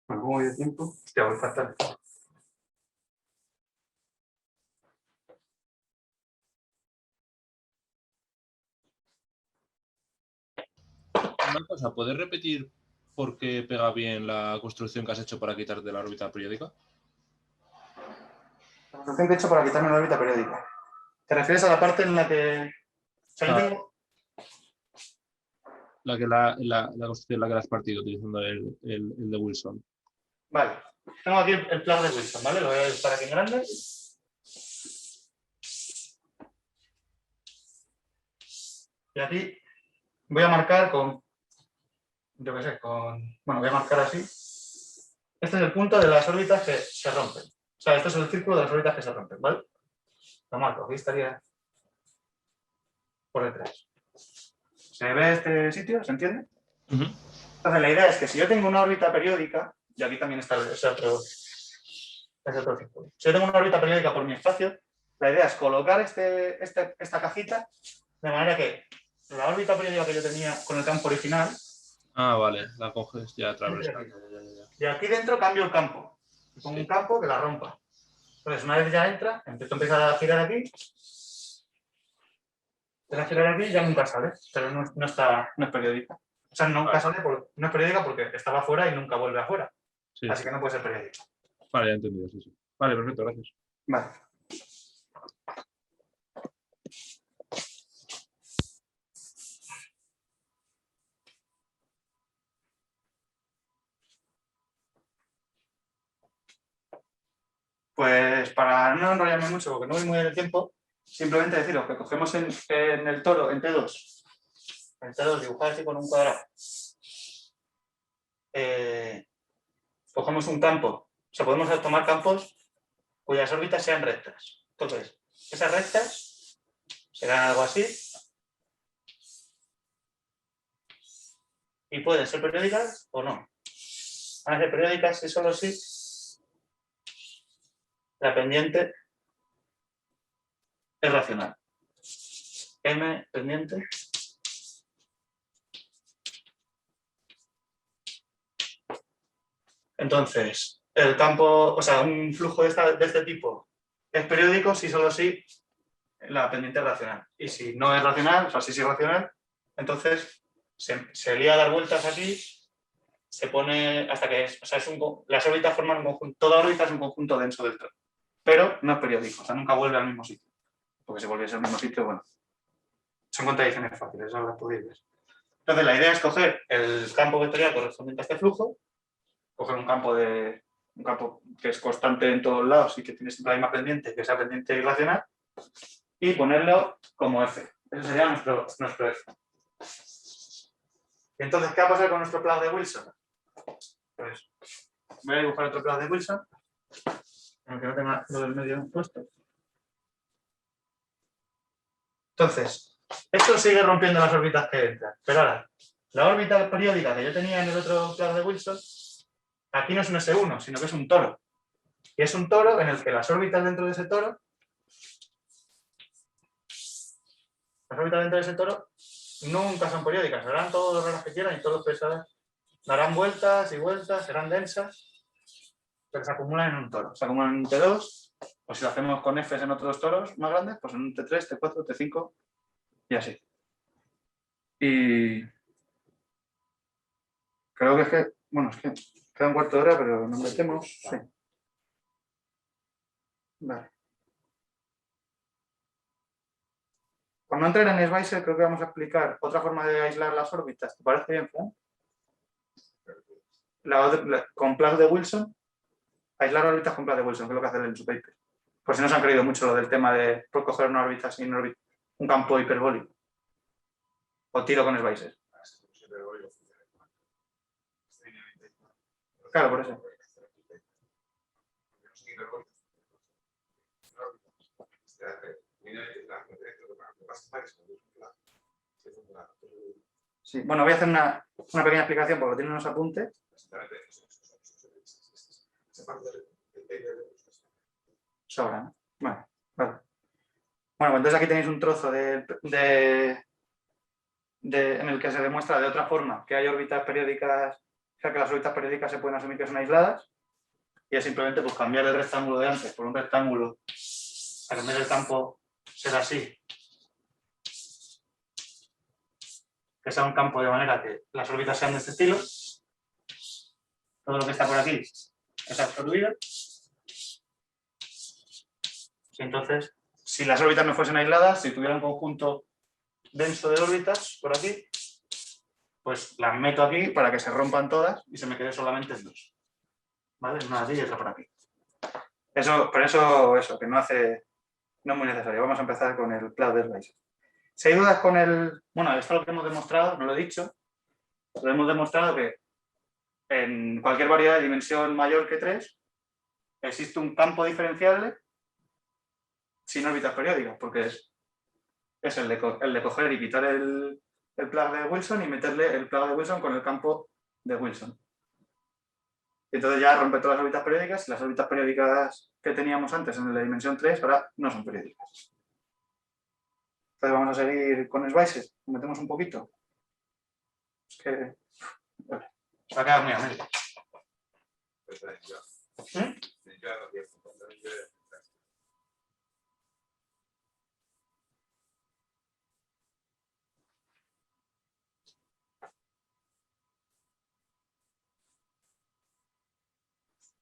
Bueno, ¿cómo voy de tiempo? Hostia, voy fatal. Una cosa, ¿puedes repetir por qué pega bien la construcción que has hecho para quitarte la órbita periódica? La construcción que he hecho para quitarme la órbita periódica. ¿Te refieres a la parte en la que... O sea, yo tengo... La construcción en la que la has partido utilizando el de Wilson. Vale. Tengo aquí el plug de Wilson, ¿vale? Lo voy a dibujar aquí en grande. Y aquí voy a marcar con... Yo qué sé, con... Bueno, voy a marcar así. Este es el punto de las órbitas que se rompen. O sea, este es el círculo de las órbitas que se rompen, ¿vale? Lo marco, aquí estaría por detrás. ¿Se ve este sitio? ¿Se entiende? Entonces, la idea es que si yo tengo una órbita periódica, y aquí también está ese otro círculo. Si yo tengo una órbita periódica por mi espacio, la idea es colocar esta cajita de manera que la órbita periódica que yo tenía con el campo original... Ah, vale, la coges ya transversal. Y aquí dentro cambio el campo. Y pongo un campo que la rompa. Entonces, una vez ya entra, empieza a girar aquí. Empieza a girar aquí y ya nunca sale. Pero no es periódica. O sea, nunca sale, no es periódica porque estaba afuera y nunca vuelve afuera. Sí, Así que no puede ser periódica. vale, ya he entendido, sí, sí. Vale, perfecto, gracias. Vale. Pues para no enrollarme mucho, porque no voy muy en el tiempo, simplemente deciros que cogemos en el toro, en T2, dibujado así con un cuadrado. Cogemos un campo, o sea, podemos tomar campos cuyas órbitas sean rectas. Entonces, esas rectas serán algo así y pueden ser periódicas o no. Van a ser periódicas si solo si la pendiente es racional. M pendiente entonces, el campo, o sea, un flujo de este tipo es periódico si solo si la pendiente es racional. Y si no es racional, o sea, si es irracional, entonces se lía a dar vueltas aquí, se pone hasta que es, o sea, las órbitas forman un conjunto, toda órbita es un conjunto denso del toro. Pero no es periódico, o sea, nunca vuelve al mismo sitio. Porque si volviese al mismo sitio, bueno, son contradicciones fáciles, ahora las podéis ver. Entonces, la idea es coger el campo vectorial correspondiente a este flujo, coger un campo que es constante en todos lados y que tiene siempre la misma pendiente, que sea pendiente irracional, y ponerlo como F. Ese sería nuestro F. Y entonces, ¿qué va a pasar con nuestro plug de Wilson? Pues voy a dibujar otro plug de Wilson, aunque no tenga lo del medio puesto. Entonces, esto sigue rompiendo las órbitas que entran. Pero ahora, la órbita periódica que yo tenía en el otro plug de Wilson, aquí no es un S1, sino que es un toro. Y es un toro en el que las órbitas dentro de ese toro, nunca son periódicas, harán todos los raros que quieran y todos los pesados. Darán vueltas y vueltas, serán densas, pero se acumulan en un toro. Se acumulan en un T2, o si lo hacemos con Fs en otros toros más grandes, pues en un T3, T4, T5 y así. Y creo que es que, bueno, es que queda un cuarto de hora, pero nos metemos. Sí. Vale. Cuando entre en Schweitzer, creo que vamos a explicar otra forma de aislar las órbitas. ¿Te parece bien, Fran? Con plug de Wilson, aislar órbitas con plug de Wilson, que es lo que hace en su paper. Por si no se han creído mucho lo del tema de por coger una órbita sin un campo hiperbólico. O tiro con Schweitzer. Claro, por eso. Sí, bueno, voy a hacer una pequeña explicación porque tiene unos apuntes. Sobra, ¿no? Bueno, vale. Bueno, pues entonces aquí tenéis un trozo en el que se demuestra de otra forma que hay órbitas periódicas, o sea que las órbitas periódicas se pueden asumir que son aisladas, y es simplemente pues, cambiar el rectángulo de antes por un rectángulo para que en vez del campo ser así, que sea un campo de manera que las órbitas sean de este estilo. Todo lo que está por aquí es absorbido. Y entonces, si las órbitas no fuesen aisladas, si tuviera un conjunto denso de órbitas por aquí, pues las meto aquí para que se rompan todas y se me quede solamente en dos. ¿Vale? Una aquí y otra por aquí. Por eso, que no es muy necesario. Vamos a empezar con el plot de Schweitzer. Si hay dudas con el... Bueno, esto es lo que hemos demostrado, no lo he dicho. Lo hemos demostrado que en cualquier variedad de dimensión mayor que 3 existe un campo diferenciable sin órbitas periódicas, porque es el de coger y quitar el plug de Wilson y meterle el plug de Wilson con el campo de Wilson. Y entonces ya rompe todas las órbitas periódicas y las órbitas periódicas que teníamos antes en la dimensión 3 ahora no son periódicas. Entonces vamos a seguir con Schweitzer. Metemos un poquito. Es que... Vale. Se va a quedar muy a medio.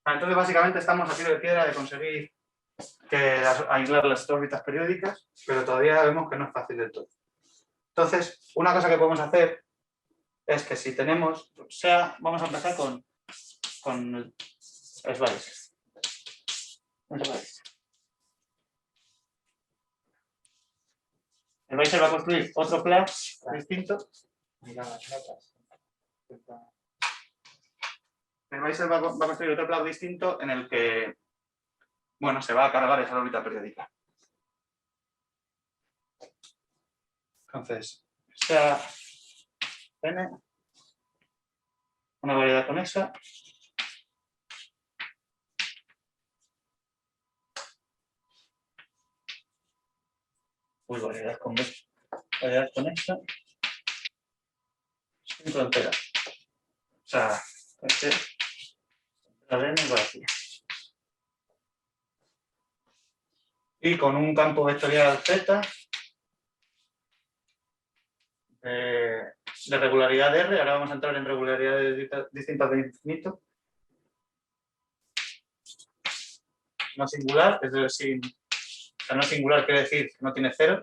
Entonces, básicamente estamos a tiro de piedra de conseguir aislar las órbitas periódicas, pero todavía vemos que no es fácil del todo. Entonces, una cosa que podemos hacer es que si tenemos, vamos a empezar con Schweitzer. Schweitzer va a construir otro plug distinto. Schweitzer va a construir otro plug distinto en el que, bueno, se va a cargar esa órbita periódica. Entonces, sea n, una variedad conexa, variedad conexa, sin frontera. O sea, la n igual así. Y con un campo vectorial z de regularidad R, ahora vamos a entrar en regularidades distintas de infinito. No singular, es decir, no singular quiere decir que no tiene ceros,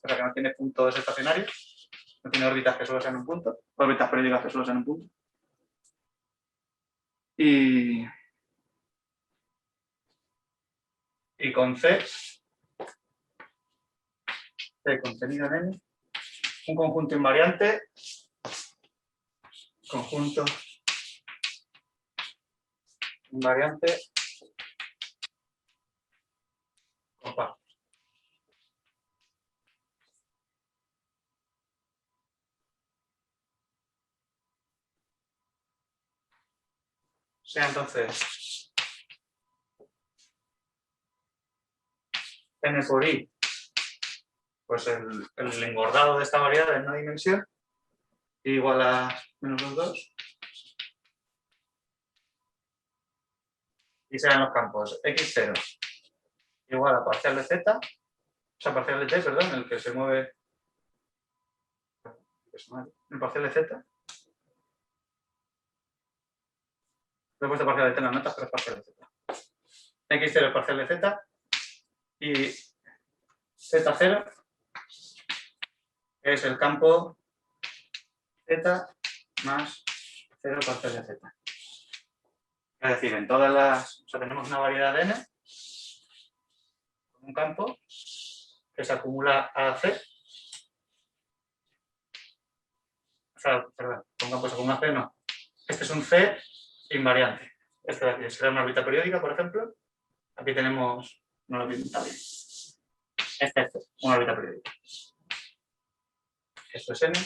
o sea que no tiene puntos estacionarios, no tiene órbitas que solo sean un punto, órbitas periódicas que solo sean un punto. Y con C contenido en N, un conjunto invariante, conjunto invariante compacto. O sea, entonces, n por i, pues el engordado de esta variedad en una dimensión, igual a menos los 2. Y serán los campos x0 igual a parcial de z, o sea, parcial de t, perdón, el que se mueve, el parcial de z. Lo he puesto parcial de t en las notas, pero es parcial de z. X0 es parcial de z y z0 es el campo z más 0 parcial de z. Es decir, en todas las... O sea, tenemos una variedad de n con un campo que se acumula a C. O sea, perdón, con un campo que se acumula a C, no. Este es un C invariante. Este de aquí será una órbita periódica, por ejemplo. Aquí tenemos... No lo pinta bien. Este es una órbita periódica. Esto es n.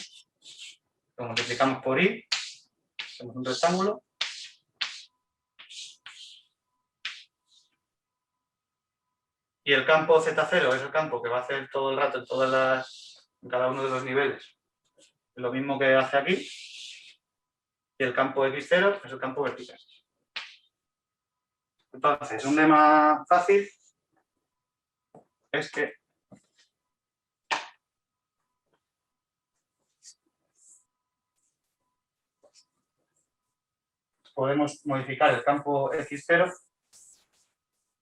Lo multiplicamos por i. Hacemos un rectángulo. Y y el campo Z0 es el campo que va a hacer todo el rato en cada uno de los niveles lo mismo que hace aquí, y el campo X0 es el campo vertical. Entonces, un lema fácil es que podemos modificar el campo X0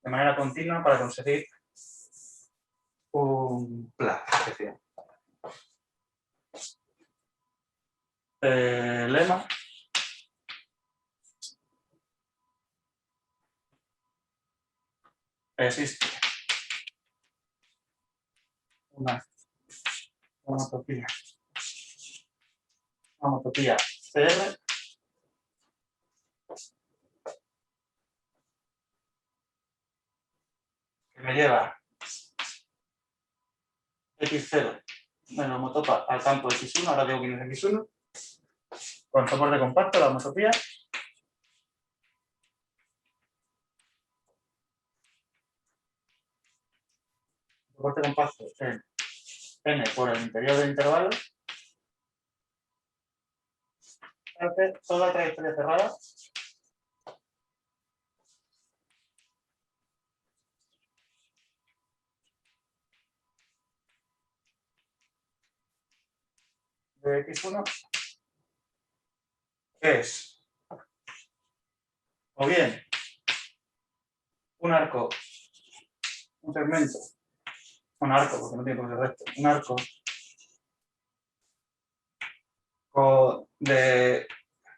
de manera continua para conseguir un plan. Lema existe una homotopía CR que me lleva X0 menos homotopa al campo X1, ahora digo quién es X1, con soporte compacto, la homotopía. Soporte compacto en n por el interior del intervalo. Hace toda la trayectoria cerrada de X1 es o bien un arco, un segmento, un arco, porque no tiene que ser recto, un arco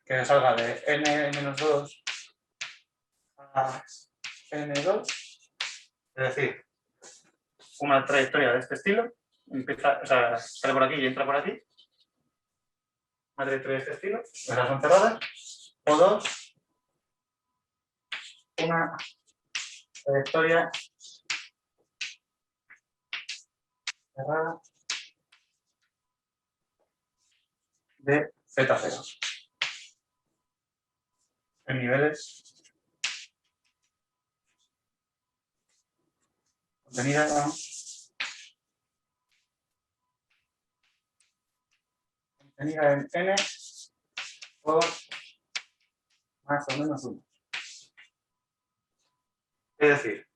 que salga de n-2 a n2, es decir, una trayectoria de este estilo, empieza, o sea, sale por aquí y entra por aquí, una trayectoria de este estilo, esas son cerradas, o dos, una trayectoria cerrada de Z0 en niveles contenida en n por más o menos 1. Es decir,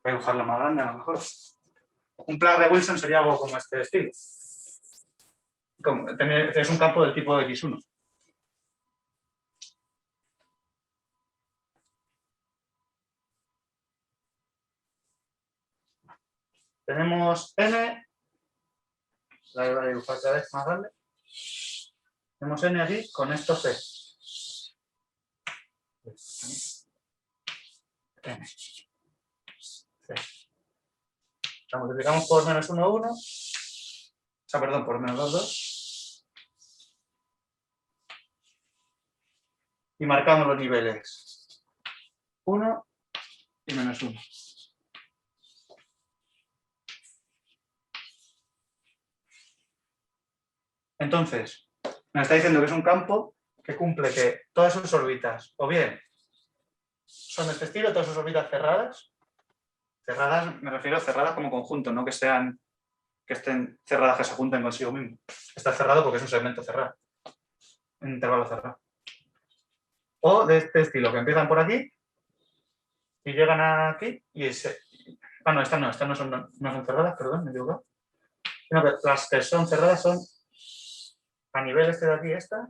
voy a dibujarlo más grande a lo mejor. Un plug de Wilson sería algo como este estilo. Es un campo del tipo X1. Tenemos n, la voy a dibujar cada vez más grande. Tenemos n aquí con esto C. N. C. La multiplicamos por menos 1, 1. O sea, perdón, por menos 2, 2. Y marcamos los niveles 1 y menos 1. Entonces, nos está diciendo que es un campo que cumple que todas sus órbitas, o bien son de este estilo, todas sus órbitas cerradas. Cerradas, me refiero a cerradas como conjunto, no que estén cerradas que se junten consigo mismo. Está cerrado porque es un segmento cerrado, un intervalo cerrado. O de este estilo, que empiezan por aquí y llegan aquí y no, estas no son cerradas, perdón, me he equivocado. Sino que las que son cerradas son a nivel este de aquí esta,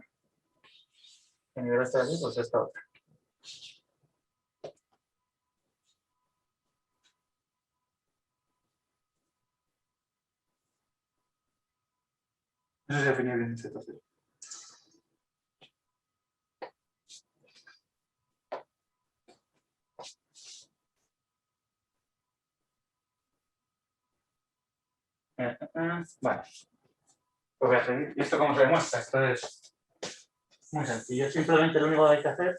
y a nivel este de aquí pues esta otra. No sé si definir bien esta situación. Vale. Pues voy a seguir. ¿Y esto cómo se demuestra? Esto es muy sencillo. Simplemente lo único que hay que hacer.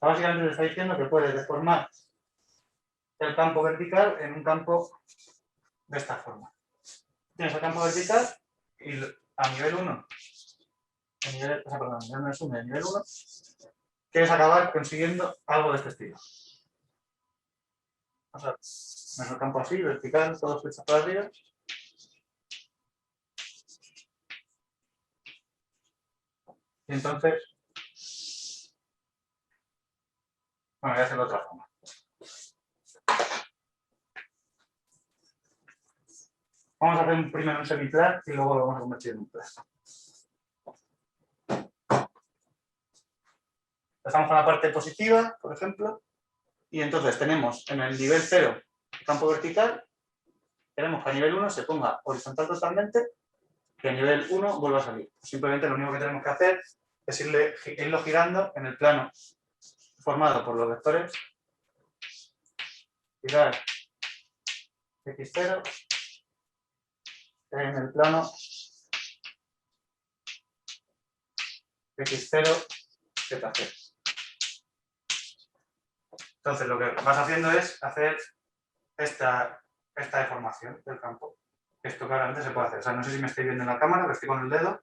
Básicamente te está diciendo que puedes deformar el campo vertical en un campo de esta forma. Tienes el campo vertical y a nivel 1, perdón, nivel 1 y nivel 1, quieres acabar consiguiendo algo de este estilo. O sea, nuestro campo así, vertical, todos flechas para arriba. Y entonces, bueno, voy a hacerlo de otra forma. Vamos a hacer primero un semiplan y luego lo vamos a convertir en un plan. Empezamos con la parte positiva, por ejemplo, y entonces tenemos en el nivel 0 el campo vertical, queremos que a nivel 1 se ponga horizontal totalmente, que a nivel 1 vuelva a salir. Simplemente lo único que tenemos que hacer es irlo girando en el plano formado por los vectores, girar x0 en el plano x0 z0. Entonces lo que vas haciendo es hacer esta deformación del campo. Esto claramente se puede hacer. O sea, no sé si me estoy viendo en la cámara, pero estoy con el dedo,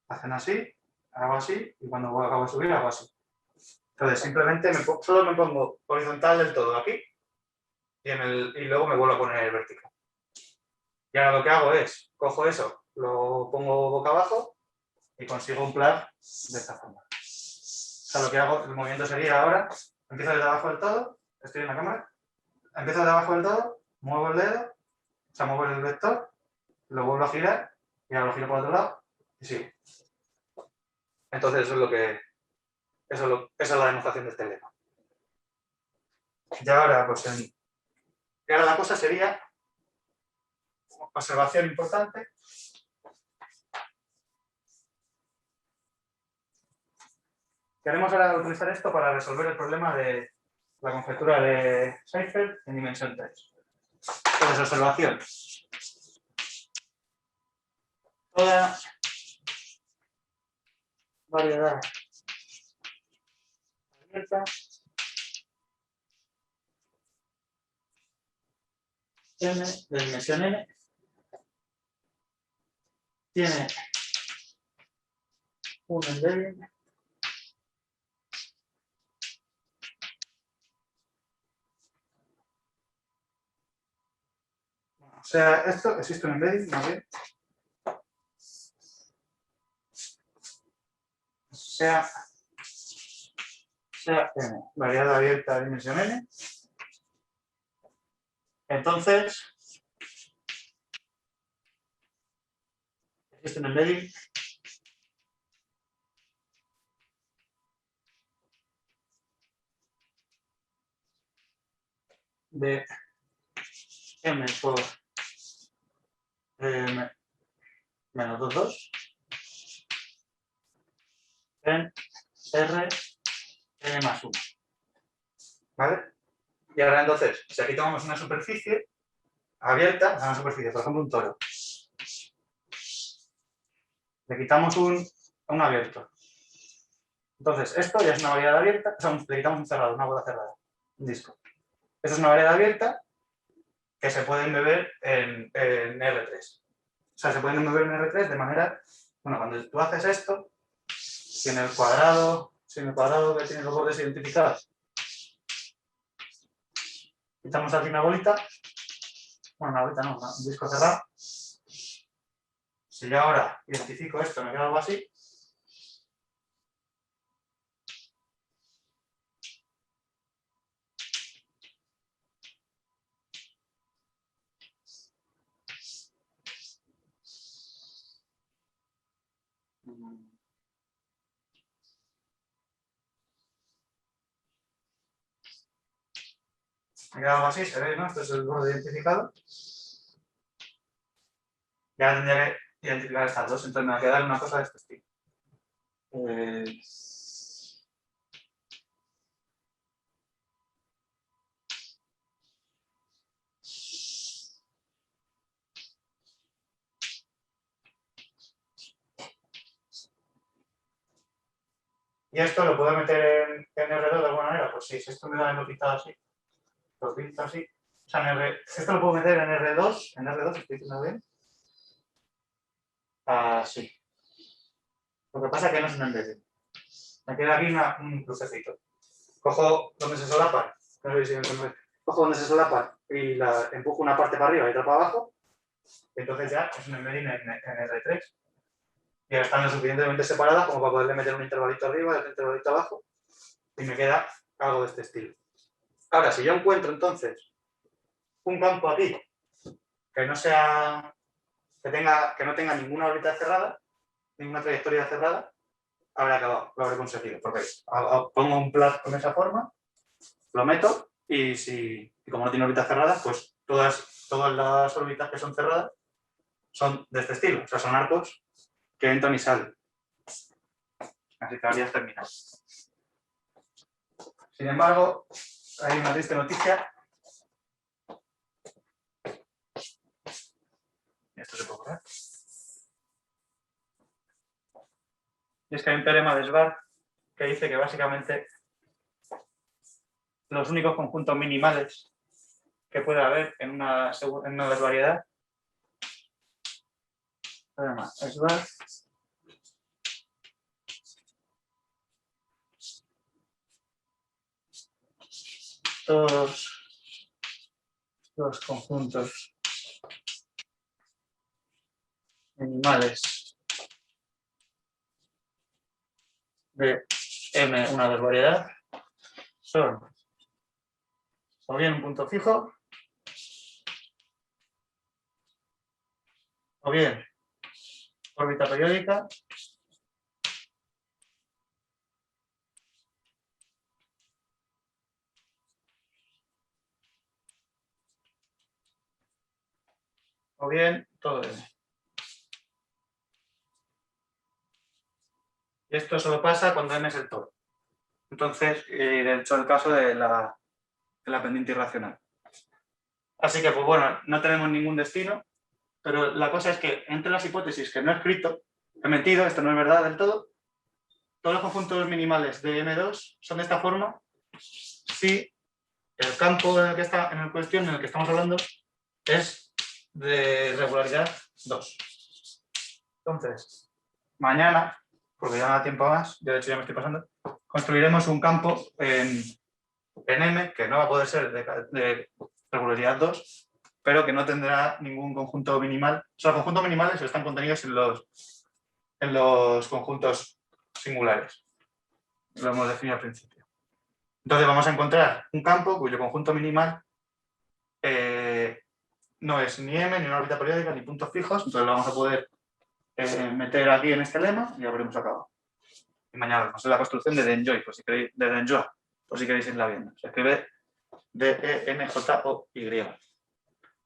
hacen así, hago así, y cuando acabo de subir hago así. Entonces simplemente solo me pongo horizontal del todo aquí, y luego me vuelvo a poner vertical. Y ahora lo que hago es, cojo eso, lo pongo boca abajo, y consigo un plan de esta forma. O sea, lo que hago, el movimiento sería ahora, empiezo desde abajo del todo, estoy en la cámara, empiezo desde abajo del todo, muevo el dedo, o sea, muevo el vector, lo vuelvo a girar, y ahora lo giro por otro lado, y sigo. Entonces eso es lo que, esa es la demostración de este lema. Y ahora, pues, y ahora la cosa sería, observación importante, queremos ahora utilizar esto para resolver el problema de la conjetura de Seifert en dimensión 3. Entonces, observación. Toda variedad abierta n de dimensión n tiene un embedding o sea, esto existe un embedding, más bien. Sea n, variedad abierta de dimensión n. Entonces, existe un embedding de m por m menos 2,2 en r n más 1. ¿Vale? Y ahora entonces, si aquí tomamos una superficie abierta, una superficie, por ejemplo un toro, le quitamos un abierto. Entonces, esto ya es una variedad abierta, o sea, le quitamos un cerrado, una bola cerrada, un disco. Esto es una variedad abierta que se puede embeber en R3. O sea, se pueden embeber en R3 de manera, bueno, cuando tú haces esto, si en el cuadrado que tiene los bordes identificados, quitamos aquí una bolita, bueno, una bolita no, un disco cerrado. Si yo ahora identifico esto, me queda algo así. Me queda algo así, se ve, ¿no? Esto es el borde identificado. Ya tendría que identificar estas dos, entonces me va a quedar una cosa de este estilo. ¿Y esto lo puedo meter en R2 de alguna manera? Pues sí, si esto me da lo quitado así, lo pinto así. O sea, esto lo puedo meter en R2, estoy diciendo bien. Así. Lo que pasa es que no es un embedding. Me queda aquí un crucecito. Cojo donde se solapan, no sé si me entiendes. Cojo donde se solapan y la empujo una parte para arriba y otra para abajo, entonces ya es un embedding en R3. Y ahora están lo suficientemente separadas como para poderle meter un intervalito arriba y otro intervalito abajo, y me queda algo de este estilo. Ahora, si yo encuentro entonces un campo aquí que no sea, que no tenga ninguna órbita cerrada, ninguna trayectoria cerrada, habré acabado, lo habré conseguido. Porque pongo un plug con esa forma, lo meto y como no tiene órbitas cerradas, pues todas las órbitas que son cerradas son de este estilo. O sea, son arcos que entran y salen. Así que habría terminado. Sin embargo, hay una triste noticia. Esto se puede borrar. Y es que hay un teorema de Schwarz que dice que básicamente los únicos conjuntos minimales que puede haber en una desvariedad. Teorema Schwarz. Todos los conjuntos minimales de M, una desvariedad, son o bien un punto fijo, o bien órbita periódica, o bien todo M. Y esto solo pasa cuando M es el toro. Entonces, de hecho, el caso de la pendiente irracional. Así que, pues bueno, no tenemos ningún destino, pero la cosa es que entre las hipótesis que no he escrito, he metido, esto no es verdad del todo, todos los conjuntos minimales de M2 son de esta forma si el campo en el que estamos hablando es de regularidad 2. Entonces, mañana, porque ya no da tiempo más, yo de hecho ya me estoy pasando, construiremos un campo en M, que no va a poder ser de regularidad 2, pero que no tendrá ningún conjunto minimal. O sea, los conjuntos minimales están contenidos en los conjuntos singulares. Lo hemos definido al principio. Entonces vamos a encontrar un campo cuyo conjunto minimal no es ni M, ni una órbita periódica, ni puntos fijos. Entonces lo vamos a poder meter aquí en este lema y habremos acabado. Y mañana vemos la construcción de Denjoy, por si queréis, de Denjoy, por si queréis irla viendo. Se escribe D-E-N-J-O-Y.